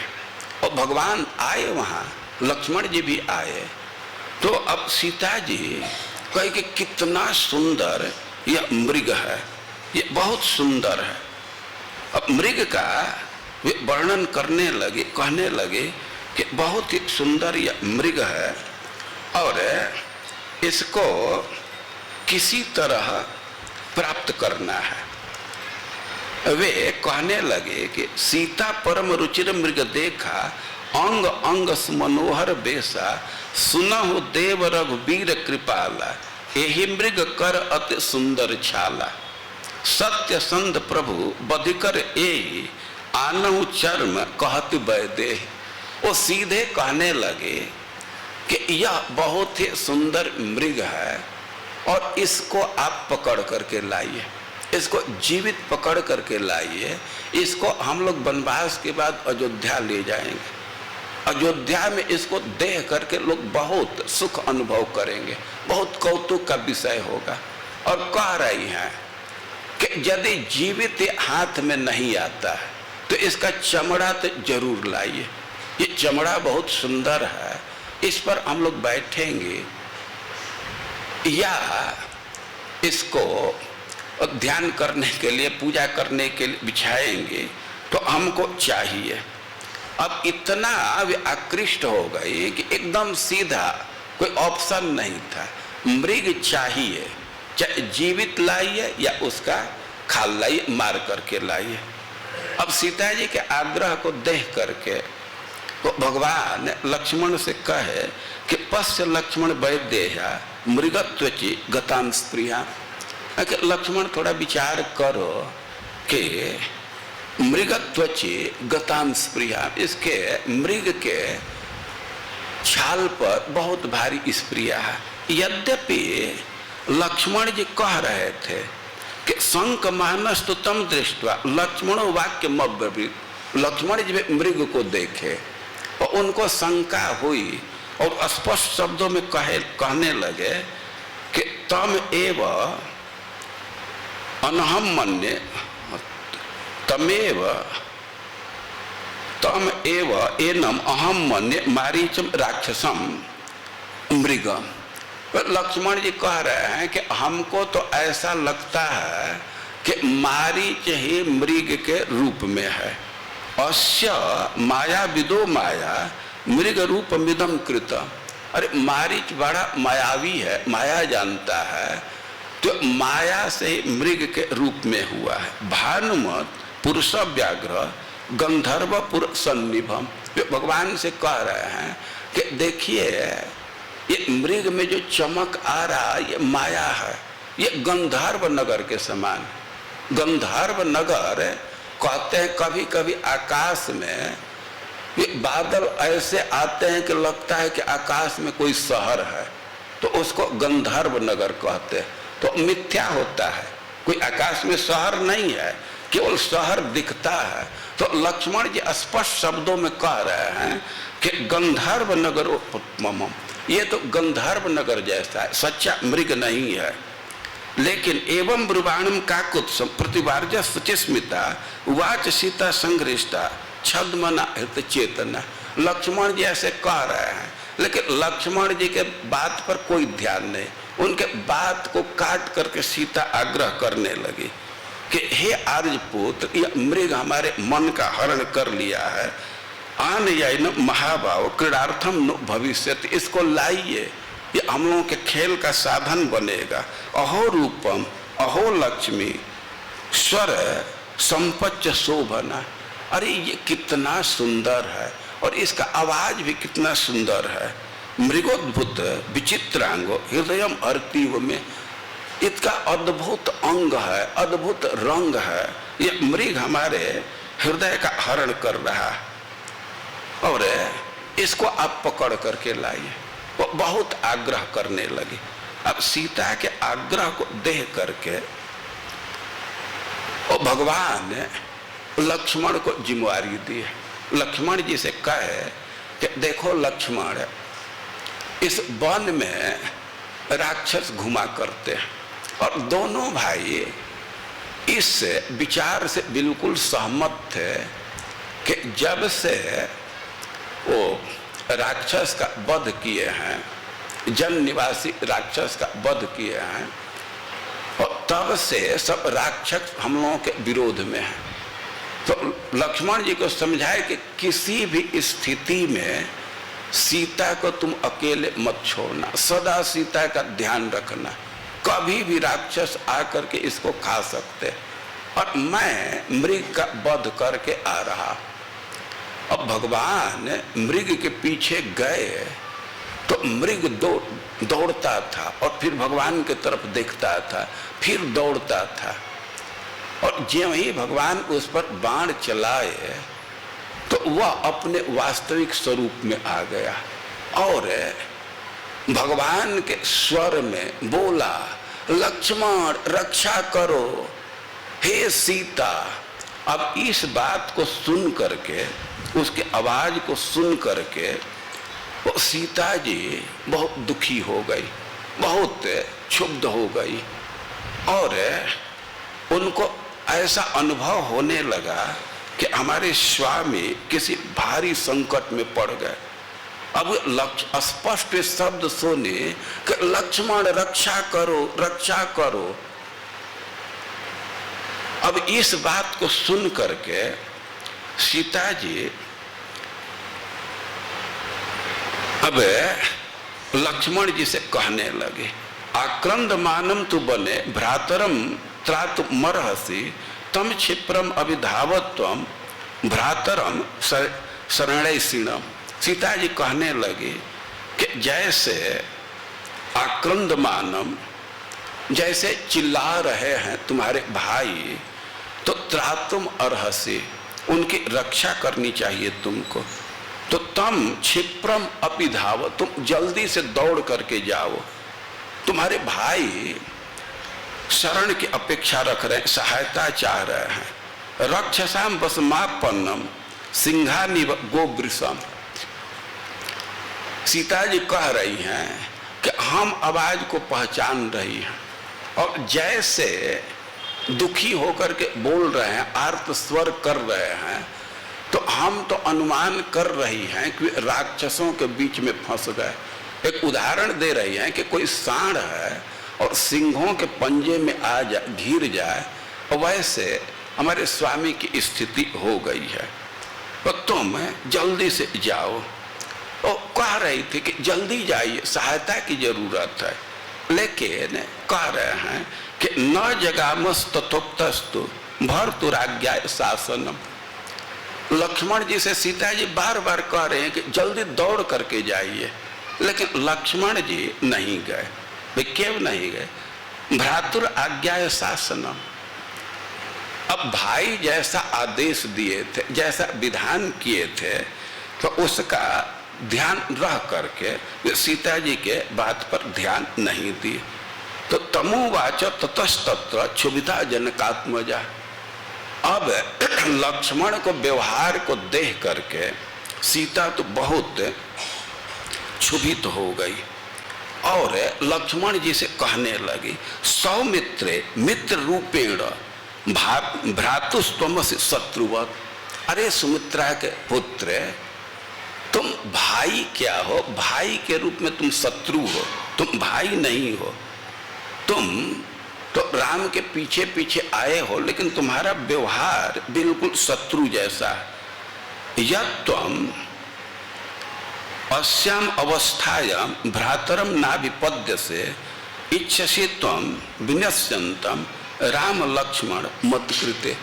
[SPEAKER 1] और भगवान आए, वहां लक्ष्मण जी भी आए। तो अब सीता जी कहे कि कितना सुंदर यह मृग है, ये बहुत सुंदर है। अब मृग का वे वर्णन करने लगे, कहने लगे कि बहुत ही सुंदर यह मृग है और इसको किसी तरह प्राप्त करना है। वे कहने लगे कि सीता परम रुचिर मृग देखा, अंग अंग मनोहर बेसा, सुनहु देव रघुवीर कृपाला, एहि मृग कर अति सुंदर छाला। सत्य संत प्रभु बधिकर एहि, आनहु चर्म कहत वैदे। वो सीधे कहने लगे कि यह बहुत ही सुंदर मृग है और इसको आप पकड़ करके लाइए, इसको जीवित पकड़ करके लाइए, इसको हम लोग वनवास के बाद अयोध्या ले जाएंगे। अयोध्या में इसको देख करके लोग बहुत सुख अनुभव करेंगे, बहुत कौतुक का विषय होगा। और कह रही हैं कि यदि जीवित हाथ में नहीं आता है तो इसका चमड़ा तो जरूर लाइए, ये चमड़ा बहुत सुंदर है, इस पर हम लोग बैठेंगे या इसको ध्यान करने के लिए, पूजा करने के लिए बिछाएंगे तो हमको चाहिए। अब इतना वे आकृष्ट हो गए कि एकदम सीधा, कोई ऑप्शन नहीं था, मृग चाहिए, चाहे जीवित लाइए या उसका खाल लाइए, मार करके लाइए। अब सीता जी के आग्रह को देख करके तो भगवान लक्ष्मण से कहे कि पश्य लक्ष्मण वैदेहा मृगत्वचि गतांस प्रिया। लक्ष्मण थोड़ा विचार करो कि मृगत्वचे गतांश प्रिया, इसके मृग के छाल पर बहुत भारी स्प्रिया है। यद्यपि लक्ष्मण जी कह रहे थे कि शंक मानस तो तम दृष्टवा, लक्ष्मणो वाक्य मब्रवीत, लक्ष्मण जी मृग को देखे और उनको शंका हुई और स्पष्ट शब्दों में कहने लगे कि तम एव अनहम मन्ये, तमेव तम एव एनम अहम मन्ये मारीचम राक्षसम मृगम। लक्ष्मण जी कह रहे हैं कि हमको तो ऐसा लगता है कि मारीच ही मृग के रूप में है। अस्य माया विदो माया मृग रूप मिदम कृत। अरे मारीच बड़ा मायावी है, माया जानता है, तो माया से मृग के रूप में हुआ है। भानुमत पुरुष व्याघ्र गंधर्वपुर सन्निभम, भगवान से कह रहे हैं कि देखिए ये मृग में जो चमक आ रहा ये माया है, ये गंधर्व नगर के समान। गंधर्व नगर कहते हैं कभी कभी आकाश में ये बादल ऐसे आते हैं कि लगता है कि आकाश में कोई शहर है, तो उसको गंधर्व नगर कहते हैं। तो मिथ्या होता है, कोई आकाश में शहर नहीं है, केवल शहर दिखता है। तो लक्ष्मण जी स्पष्ट शब्दों में कह रहे हैं कि गंधर्व नगर उपमम, ये तो गंधर्व नगर जैसा है, सच्चा मृग नहीं है। लेकिन एवं ब्रुवाणम काकुत्सम प्रतिवार्य सुचिस्मिता वाच सीता संघृष्टा छद्मना हृत चेतना। लक्ष्मण जी ऐसे कह रहे हैं, लेकिन लक्ष्मण जी के बात पर कोई ध्यान नहीं। उनके बात को काट करके सीता आग्रह करने लगी कि हे आर्यपुत्र, यह मृग हमारे मन का हरण कर लिया है। आन यन महाभाव क्रीडार्थम नु भविष्यति, इसको लाइए, ये हम लोगों के खेल का साधन बनेगा। अहो रूपम अहो लक्ष्मी स्वर संपच्च शोभना। अरे ये कितना सुंदर है और इसका आवाज भी कितना सुंदर है। मृगोद्भुत विचित्रांगो हृदयम अर्तीव में, इसका अद्भुत अंग है, अद्भुत रंग है। ये मृग हमारे हृदय का हरण कर रहा है और इसको आप पकड़ करके लाइए। वो बहुत आग्रह करने लगी। अब सीता के आग्रह को देख करके वो भगवान ने लक्ष्मण को जिम्मेवारी दी है। लक्ष्मण जी से कहे कि देखो लक्ष्मण, इस वन में राक्षस घुमा करते हैं और दोनों भाई इस विचार से बिल्कुल सहमत थे कि जब से वो राक्षस का वध किए हैं, जन निवासी राक्षस का वध किए हैं, और तब से सब राक्षस हम लोगों के विरोध में हैं। तो लक्ष्मण जी को समझाए कि किसी भी स्थिति में सीता को तुम अकेले मत छोड़ना, सदा सीता का ध्यान रखना। कभी भी राक्षस आकर के इसको खा सकते और मैं मृग का वध करके आ रहा। अब भगवान मृग के पीछे गए तो मृग दौड़ता था और फिर भगवान की तरफ देखता था, फिर दौड़ता था, और ज्यों ही भगवान उस पर बाण चलाए तो वह अपने वास्तविक स्वरूप में आ गया और भगवान के स्वर में बोला, लक्ष्मण रक्षा करो हे सीता। अब इस बात को सुन करके, उसके आवाज को सुन करके वो सीता जी बहुत दुखी हो गई, बहुत क्षुब्ध हो गई और उनको ऐसा अनुभव होने लगा कि हमारे स्वामी किसी भारी संकट में पड़ गए। अब स्पष्ट शब्द सुने कि लक्ष्मण रक्षा करो, रक्षा करो। अब इस बात को सुन करके सीता जी अब लक्ष्मण जी से कहने लगे, आक्रंद मानम तु बने भ्रातरम त्रातु मरहसी तम क्षिप्रम अभिधावत्वम भ्रातरम शरणैषिणम। सीता जी कहने लगी कि जैसे आक्रंद मानम, जैसे चिल्ला रहे हैं तुम्हारे भाई, तो त्रातुम अर्हसि, उनकी रक्षा करनी चाहिए तुमको। तो तम क्षिप्रम अपि धाव, तुम जल्दी से दौड़ करके जाओ। तुम्हारे भाई शरण की अपेक्षा रख रहे हैं, सहायता चाह रहे हैं। रक्षसाम वसमापन्नम सिंहानिव गोवृषम, सीता जी कह रही हैं कि हम आवाज को पहचान रही हैं और जैसे दुखी होकर के बोल रहे हैं, आर्त स्वर कर रहे हैं, तो हम तो अनुमान कर रही हैं कि राक्षसों के बीच में फंस गए। एक उदाहरण दे रही हैं कि कोई सांड है और सिंहों के पंजे में आ जाए, घिर जाए, और वैसे हमारे स्वामी की स्थिति हो गई है, तो तुम जल्दी से जाओ। और कह रही थी कि जल्दी जाइए, सहायता की जरूरत है, लेकिन कह रहे हैं कि न जगामस तथोक्तस्तु भर्तुराज्ञा शासनम। लक्ष्मण जी से सीता जी बार बार कह रहे हैं कि जल्दी दौड़ करके जाइए, लेकिन लक्ष्मण जी नहीं गए। वे क्यों नहीं गए? भ्रातुर आज्ञा शासनम। अब भाई जैसा आदेश दिए थे, जैसा विधान किए थे, तो उसका ध्यान रह करके सीता जी के बात पर ध्यान नहीं दिए। तो तमुवाच ततस्तत्र क्षुभिता जनकात्मजा। अब लक्ष्मण को व्यवहार को देख करके सीता तो बहुत क्षुभित हो गई और लक्ष्मण जी से कहने लगी, सौमित्रे मित्र रूपेण भ्रातुस्तमसि शत्रुवत्। अरे सुमित्रा के पुत्र, तुम भाई क्या हो? भाई के रूप में तुम शत्रु हो, तुम भाई नहीं हो। तुम तो राम के पीछे पीछे आए हो, लेकिन तुम्हारा व्यवहार बिल्कुल शत्रु जैसा है। यत् त्वम् अस्याम अवस्थायाम भ्रातरम ना विपद्यसे इच्छसि त्वं विनश्यन्तम राम लक्ष्मण मत्कृते।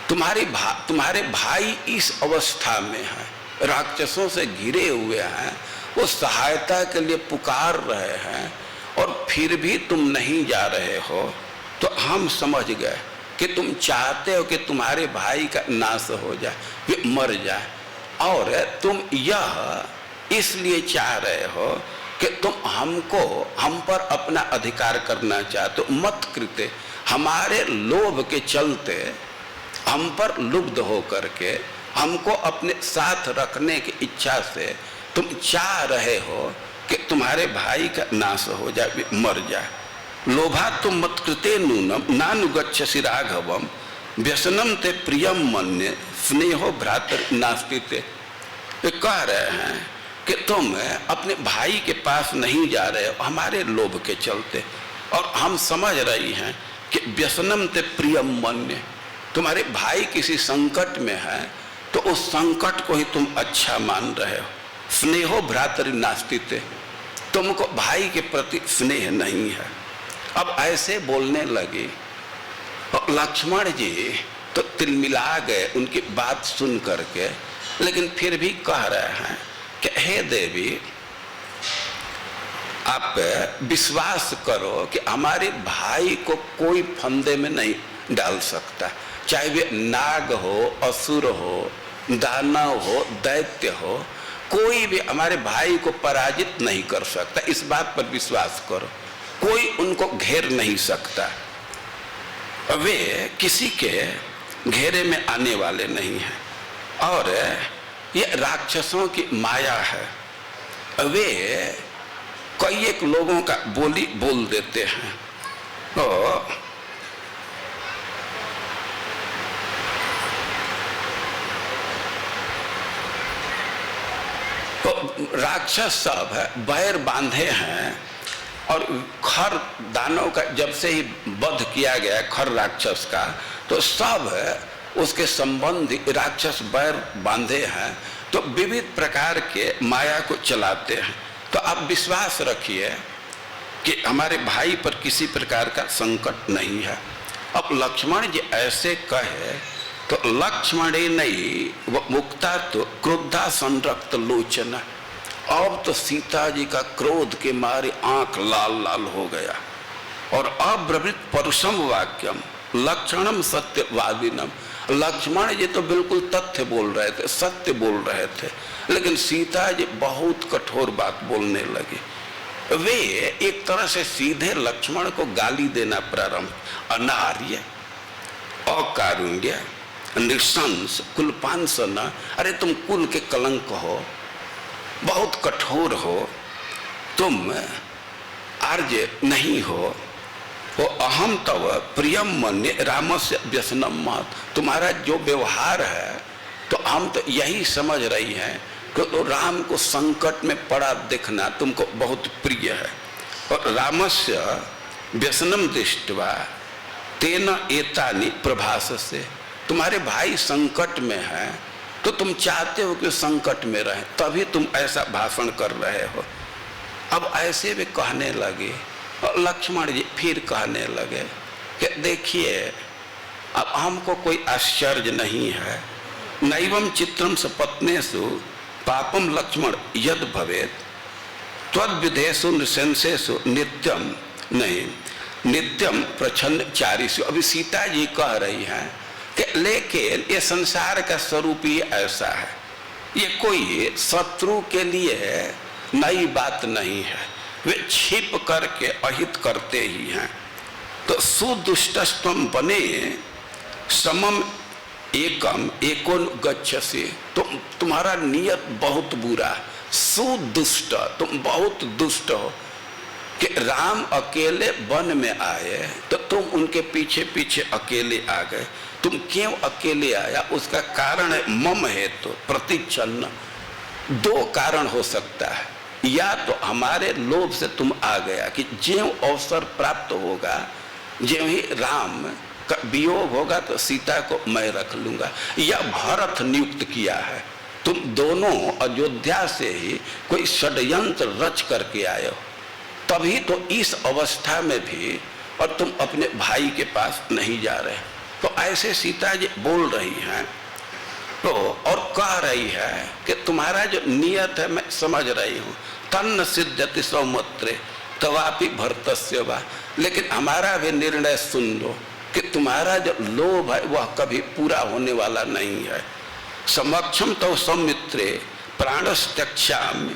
[SPEAKER 1] तुम्हारे भाई इस अवस्था में है, राक्षसों से घिरे हुए हैं, वो सहायता के लिए पुकार रहे हैं, और फिर भी तुम नहीं जा रहे हो, तो हम समझ गए कि तुम चाहते हो कि तुम्हारे भाई का नाश हो जाए, वे मर जाए, और तुम यह इसलिए चाह रहे हो कि तुम हम पर अपना अधिकार करना चाहते हो। मत कृते, हमारे लोभ के चलते हम पर लुब्ध हो करके हमको अपने साथ रखने की इच्छा से तुम चाह रहे हो कि तुम्हारे भाई का नाश हो जाए, मर जाए। लोभा तुम मत कृते नूनम नानुगच्छसि राघवम व्यसनम ते प्रियम मन्ये स्नेहो भ्रातर नास्तिते। वे कह रहे हैं कि तुम अपने भाई के पास नहीं जा रहे हो हमारे लोभ के चलते, और हम समझ रही हैं कि व्यसनम ते प्रियम मन्ये, तुम्हारे भाई किसी संकट में है तो उस संकट को ही तुम अच्छा मान रहे हो। स्नेहो भ्रातरि नास्तिते, तुमको भाई के प्रति स्नेह नहीं है। अब ऐसे बोलने लगी और लक्ष्मण जी तो तिलमिला गए उनकी बात सुन करके, लेकिन फिर भी कह रहे हैं कि हे देवी, आप विश्वास करो कि हमारे भाई को कोई फंदे में नहीं डाल सकता, चाहे वे नाग हो, असुर हो, दानव हो, दैत्य हो, कोई भी हमारे भाई को पराजित नहीं कर सकता। इस बात पर विश्वास करो, कोई उनको घेर नहीं सकता, वे किसी के घेरे में आने वाले नहीं हैं। और ये राक्षसों की माया है, वे कई एक लोगों का बोली बोल देते हैं। तो राक्षस सब है बैर बांधे हैं, और खर दानव का जब से ही वध किया गया खर राक्षस का, तो सब उसके संबंधी राक्षस बैर बांधे हैं, तो विविध प्रकार के माया को चलाते हैं। तो आप विश्वास रखिए कि हमारे भाई पर किसी प्रकार का संकट नहीं है। अब लक्ष्मण जी ऐसे कहे तो लक्ष्मण नहीं वो मुक्ता तो क्रोधा संरक्त लोचना। अब तो सीता जी का क्रोध के मारे आंख लाल लाल हो गया, और अब्रवीत परुषम वाक्यम, लक्षणम सत्यवादिनम। लक्ष्मण जी तो बिल्कुल तथ्य बोल रहे थे, सत्य बोल रहे थे, लेकिन सीता जी बहुत कठोर बात बोलने लगी। वे एक तरह से सीधे लक्ष्मण को गाली देना प्रारंभ, अनार्य, अकारुण्य, नृशंस, कुलपांसन, अरे तुम कुल के कलंक हो, बहुत कठोर हो, तुम आर्य नहीं हो, वो अहम तव प्रियम मन्ये रामस्य व्यसनम महत्। तुम्हारा जो व्यवहार है तो हम तो यही समझ रही हैं कि तो राम को संकट में पड़ा देखना तुमको बहुत प्रिय है। और रामस्य व्यसनम दृष्ट्वा तेन एतानि प्रभाससे, तुम्हारे भाई संकट में है तो तुम चाहते हो कि संकट में रहे, तभी तुम ऐसा भाषण कर रहे हो। अब ऐसे वे कहने लगे और लक्ष्मण जी फिर कहने लगे कि देखिए अब हमको कोई आश्चर्य नहीं है, नैवम चित्रम सपत्नेषु पापम लक्ष्मण यद भवेत त्वद्विधेषु नृशंसेषु नित्यम नहीं नित्यम प्रच्छन्नचारीषु। अभी सीता जी कह रही हैं कि लेकिन ये संसार का स्वरूप ही ऐसा है, ये कोई शत्रु के लिए नई बात नहीं है, वे छिप करके अहित करते ही हैं। तो सुदुष्टस्त्वम बने समम एकम एकोन गच्छसि, तुम्हारा नियत बहुत बुरा, सुदुष्ट, तुम बहुत दुष्ट हो कि राम अकेले वन में आए तो तुम उनके पीछे पीछे अकेले आ गए। तुम क्यों अकेले आया, उसका कारण है मम हेतु प्रतिच्छन्न। दो कारण हो सकता है, या तो हमारे लोभ से तुम आ गया कि ज्यों अवसर प्राप्त होगा, ज्यों ही राम का वियोग होगा तो सीता को मैं रख लूंगा, या भरत नियुक्त किया है। तुम दोनों अयोध्या से ही कोई षड्यंत्र रच करके आए हो, तभी तो इस अवस्था में भी और तुम अपने भाई के पास नहीं जा रहे। तो ऐसे सीता जी बोल रही हैं तो और कह रही है कि तुम्हारा जो नियत है मैं समझ रही हूँ, तन्न सिद्ध्यति सौमित्रे तवापि भरतस्य वा, लेकिन हमारा भी निर्णय सुन लो कि तुम्हारा जो लोभ है वह कभी पूरा होने वाला नहीं है। समक्षम तो सौमित्रे प्राणस्त्यक्षामि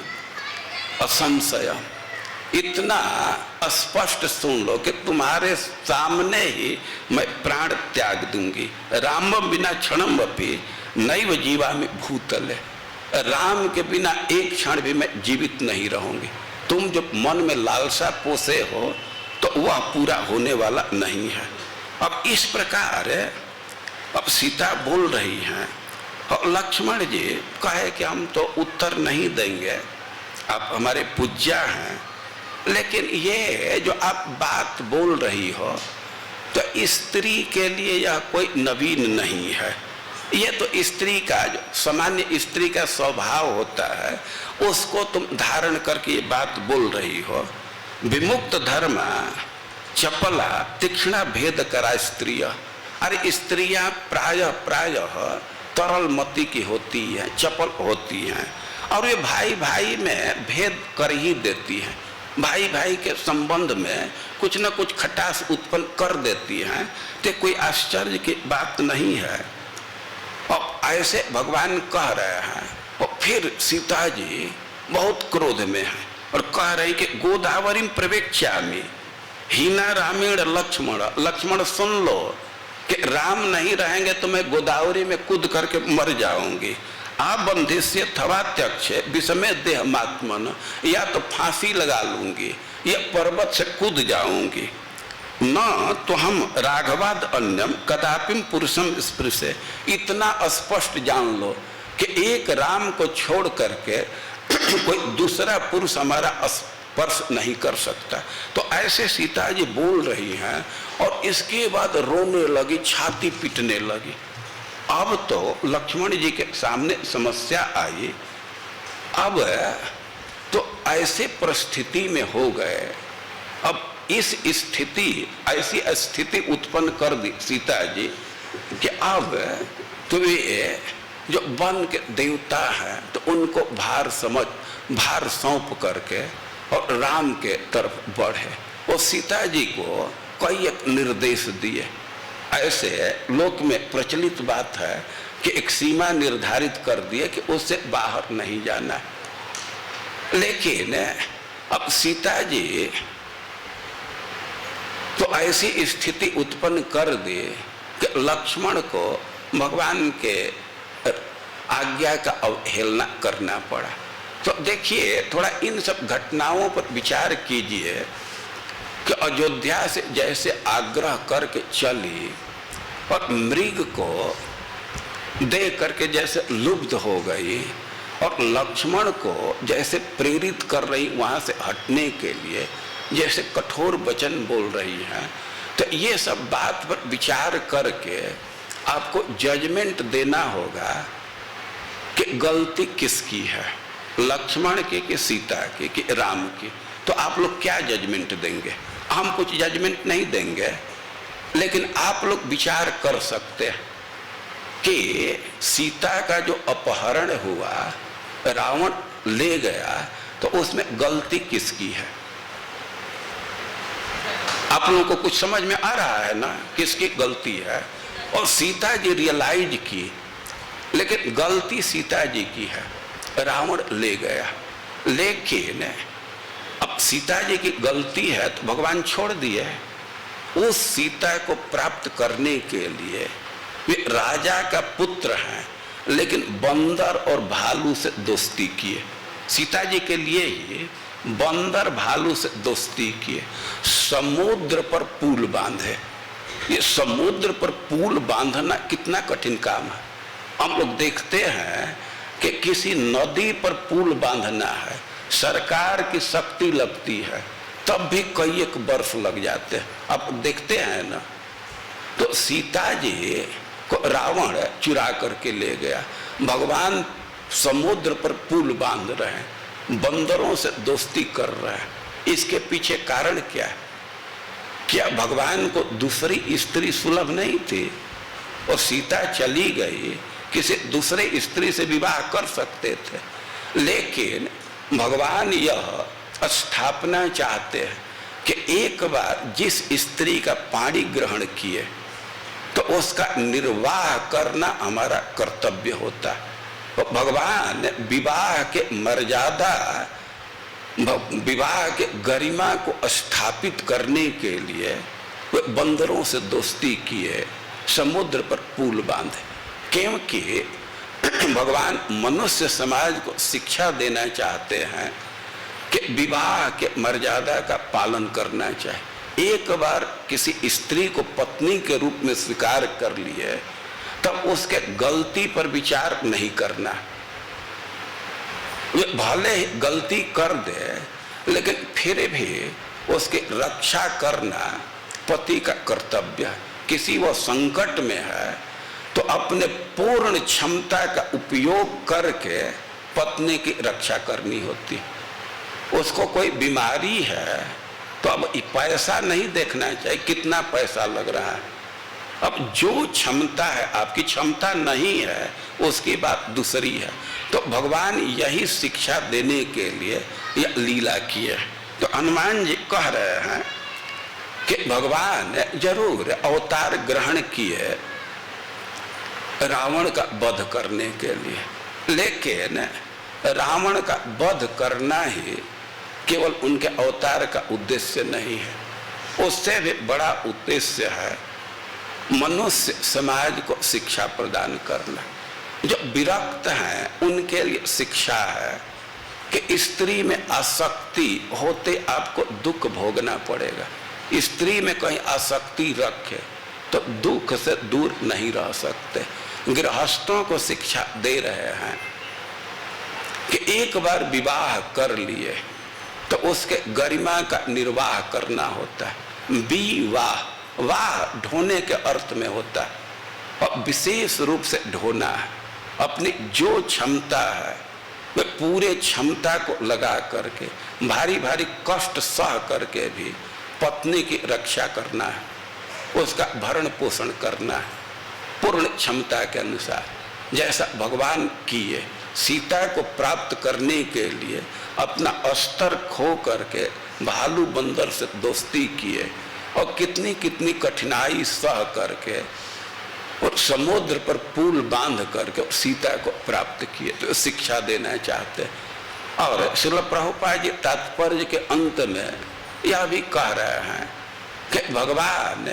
[SPEAKER 1] असंशय, इतना स्पष्ट सुन लो कि तुम्हारे सामने ही मैं प्राण त्याग दूंगी। राम बिना क्षणम अपि नैव जीवामि भूतले, राम के बिना एक क्षण भी मैं जीवित नहीं रहूंगी। तुम जो मन में लालसा पोसे हो तो वह पूरा होने वाला नहीं है। अब इस प्रकार अब सीता बोल रही हैं और लक्ष्मण जी कहे कि हम तो उत्तर नहीं देंगे, आप हमारे पूज्या हैं, लेकिन ये जो आप बात बोल रही हो तो स्त्री के लिए यह कोई नवीन नहीं है। ये तो स्त्री का जो सामान्य स्त्री का स्वभाव होता है उसको तुम धारण करके ये बात बोल रही हो। विमुक्त धर्म चपला तीक्ष्णा भेद करा स्त्रिय, अरे स्त्रियां प्राय तरल मति की होती हैं, चपल होती हैं, और ये भाई भाई में भेद कर ही देती हैं, भाई भाई के संबंध में कुछ न कुछ खटास उत्पन्न कर देती हैं। तो कोई आश्चर्य की बात नहीं है। और ऐसे भगवान कह रहे हैं और फिर सीता जी बहुत क्रोध में है और कह रही कि गोदावरी प्रवेक्ष्यामि हीना रामेण लक्ष्मण, लक्ष्मण सुन लो कि राम नहीं रहेंगे तो मैं गोदावरी में कूद करके मर जाऊंगी। आप बंधी से थवा त्यक्ष विषमे देह मात्मन, या तो फांसी लगा लूंगी या पर्वत से कूद जाऊंगी। न तो हम राघवाद अन्यम कदापि पुरुषम स्पृशे, इतना स्पष्ट जान लो कि एक राम को छोड़ करके कोई दूसरा पुरुष हमारा स्पर्श नहीं कर सकता। तो ऐसे सीता जी बोल रही हैं और इसके बाद रोने लगी, छाती पीटने लगी। अब तो लक्ष्मण जी के सामने समस्या आई। अब तो ऐसे परिस्थिति में हो गए, अब इस स्थिति ऐसी स्थिति उत्पन्न कर दी सीता जी कि अब तो ये जो वन के देवता हैं तो उनको भार सौंप करके और राम के तरफ बढ़े। और सीता जी को कई एक निर्देश दिए ऐसे लोक में प्रचलित बात है कि एक सीमा निर्धारित कर दिए कि उससे बाहर नहीं जाना है। लेकिन अब सीता जी तो ऐसी स्थिति उत्पन्न कर दी कि लक्ष्मण को भगवान के आज्ञा का अवहेलना करना पड़ा। तो देखिए, थोड़ा इन सब घटनाओं पर विचार कीजिए कि अयोध्या से जैसे आग्रह करके चली और मृग को देख करके जैसे लुब्ध हो गई और लक्ष्मण को जैसे प्रेरित कर रही वहां से हटने के लिए, जैसे कठोर वचन बोल रही है, तो ये सब बात पर विचार करके आपको जजमेंट देना होगा कि गलती किसकी है, लक्ष्मण की कि सीता की कि राम की। तो आप लोग क्या जजमेंट देंगे? हम कुछ जजमेंट नहीं देंगे, लेकिन आप लोग विचार कर सकते हैं कि सीता का जो अपहरण हुआ, रावण ले गया, तो उसमें गलती किसकी है? आप लोगों को कुछ समझ में आ रहा है ना, किसकी गलती है? और सीता जी रियलाइज की, लेकिन गलती सीता जी की है, रावण ले गया। लेकिन अब सीता जी की गलती है तो भगवान छोड़ दिए। उस सीता को प्राप्त करने के लिए वे राजा का पुत्र हैं, लेकिन बंदर और भालू से दोस्ती किए। सीता जी के लिए ही बंदर भालू से दोस्ती किए, समुद्र पर पुल बांधे। ये समुद्र पर पुल बांधना कितना कठिन काम है। हम लोग देखते हैं कि किसी नदी पर पुल बांधना है, सरकार की शक्ति लगती है, तब भी कई एक वर्ष लग जाते हैं। आप देखते हैं ना, तो सीता जी को रावण चुरा करके ले गया। भगवान समुद्र पर पुल बांध रहे हैं, बंदरों से दोस्ती कर रहे हैं। इसके पीछे कारण क्या है? क्या भगवान को दूसरी स्त्री सुलभ नहीं थी और सीता चली गई? किसी दूसरे स्त्री से विवाह कर सकते थे, लेकिन भगवान यह स्थापना चाहते हैं कि एक बार जिस स्त्री का पाणी ग्रहण किए तो उसका निर्वाह करना हमारा कर्तव्य होता है। तो भगवान विवाह के मर्यादा, विवाह के गरिमा को स्थापित करने के लिए वे बंदरों से दोस्ती किए, समुद्र पर पुल बांधे, क्योंकि भगवान मनुष्य समाज को शिक्षा देना चाहते हैं कि विवाह के मर्यादा का पालन करना चाहिए। एक बार किसी स्त्री को पत्नी के रूप में स्वीकार कर लिए तब उसके गलती पर विचार नहीं करना। वे भले ही गलती कर दे, लेकिन फिर भी उसकी रक्षा करना पति का कर्तव्य है। किसी वो संकट में है तो अपने पूर्ण क्षमता का उपयोग करके पत्नी की रक्षा करनी होती। उसको कोई बीमारी है तो अब पैसा नहीं देखना चाहिए कितना पैसा लग रहा है। अब जो क्षमता है, आपकी क्षमता नहीं है, उसकी बात दूसरी है। तो भगवान यही शिक्षा देने के लिए यह लीला की है। तो हनुमान जी कह रहे हैं कि भगवान जरूर अवतार ग्रहण किए रावण का वध करने के लिए, लेकिन रावण का वध करना ही केवल उनके अवतार का उद्देश्य नहीं है। उससे भी बड़ा उद्देश्य है मनुष्य समाज को शिक्षा प्रदान करना। जो विरक्त हैं उनके लिए शिक्षा है कि स्त्री में आसक्ति होते आपको दुख भोगना पड़ेगा। स्त्री में कहीं आसक्ति रखे तो दुख से दूर नहीं रह सकते। गृहस्थों को शिक्षा दे रहे हैं कि एक बार विवाह कर लिए तो उसके गरिमा का निर्वाह करना होता है। विवाह, वाह ढोने के अर्थ में होता है और विशेष रूप से ढोना है। अपनी जो क्षमता है वह पूरे क्षमता को लगा करके भारी भारी कष्ट सह करके भी पत्नी की रक्षा करना है, उसका भरण पोषण करना है पूर्ण क्षमता के अनुसार। जैसा भगवान किए, सीता को प्राप्त करने के लिए अपना अस्त्र खो करके भालू बंदर से दोस्ती किए और कितनी कितनी कठिनाई सह करके और समुद्र पर पुल बांध करके सीता को प्राप्त किए, तो शिक्षा देना चाहते। और श्रील प्रभुपाद जी तात्पर्य के अंत में यह भी कह रहे हैं कि भगवान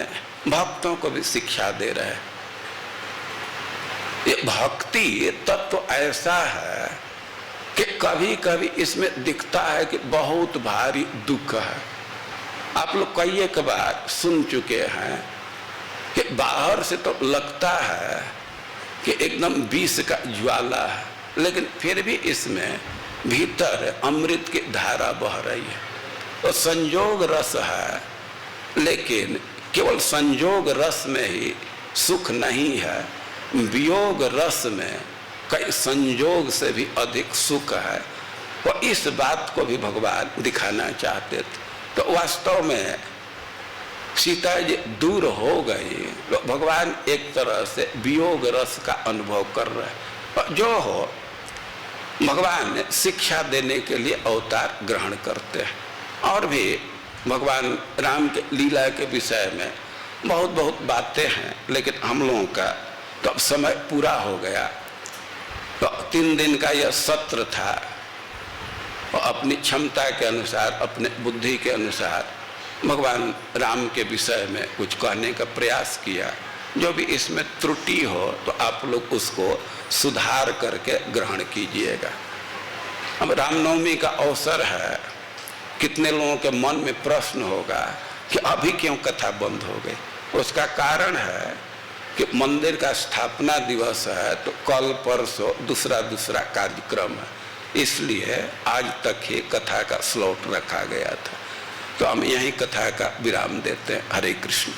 [SPEAKER 1] भक्तों को भी शिक्षा दे रहे हैं। ये भक्ति तत्व तो ऐसा है कि कभी कभी इसमें दिखता है कि बहुत भारी दुख है। आप लोग कई एक बार सुन चुके हैं कि बाहर से तो लगता है कि एकदम विष का ज्वाला है, लेकिन फिर भी इसमें भीतर अमृत की धारा बह रही है। तो संयोग रस है, लेकिन केवल संयोग रस में ही सुख नहीं है, वियोग रस में कई संयोग से भी अधिक सुख है। और इस बात को भी भगवान दिखाना चाहते थे। तो वास्तव में सीता जी दूर हो गई तो भगवान एक तरह से वियोग रस का अनुभव कर रहे हैं। जो हो, भगवान शिक्षा देने के लिए अवतार ग्रहण करते हैं। और भी भगवान राम के लीला के विषय में बहुत बहुत बातें हैं, लेकिन हम लोगों का तो अब समय पूरा हो गया। तो 3 दिन का यह सत्र था और अपनी क्षमता के अनुसार, अपने बुद्धि के अनुसार भगवान राम के विषय में कुछ कहने का प्रयास किया। जो भी इसमें त्रुटि हो तो आप लोग उसको सुधार करके ग्रहण कीजिएगा। अब रामनवमी का अवसर है, कितने लोगों के मन में प्रश्न होगा कि अभी क्यों कथा बंद हो गई। उसका कारण है कि मंदिर का स्थापना दिवस है, तो कल परसों दूसरा कार्यक्रम है, इसलिए आज तक ही कथा का स्लॉट रखा गया था। तो हम यही कथा का विराम देते हैं। हरे कृष्ण।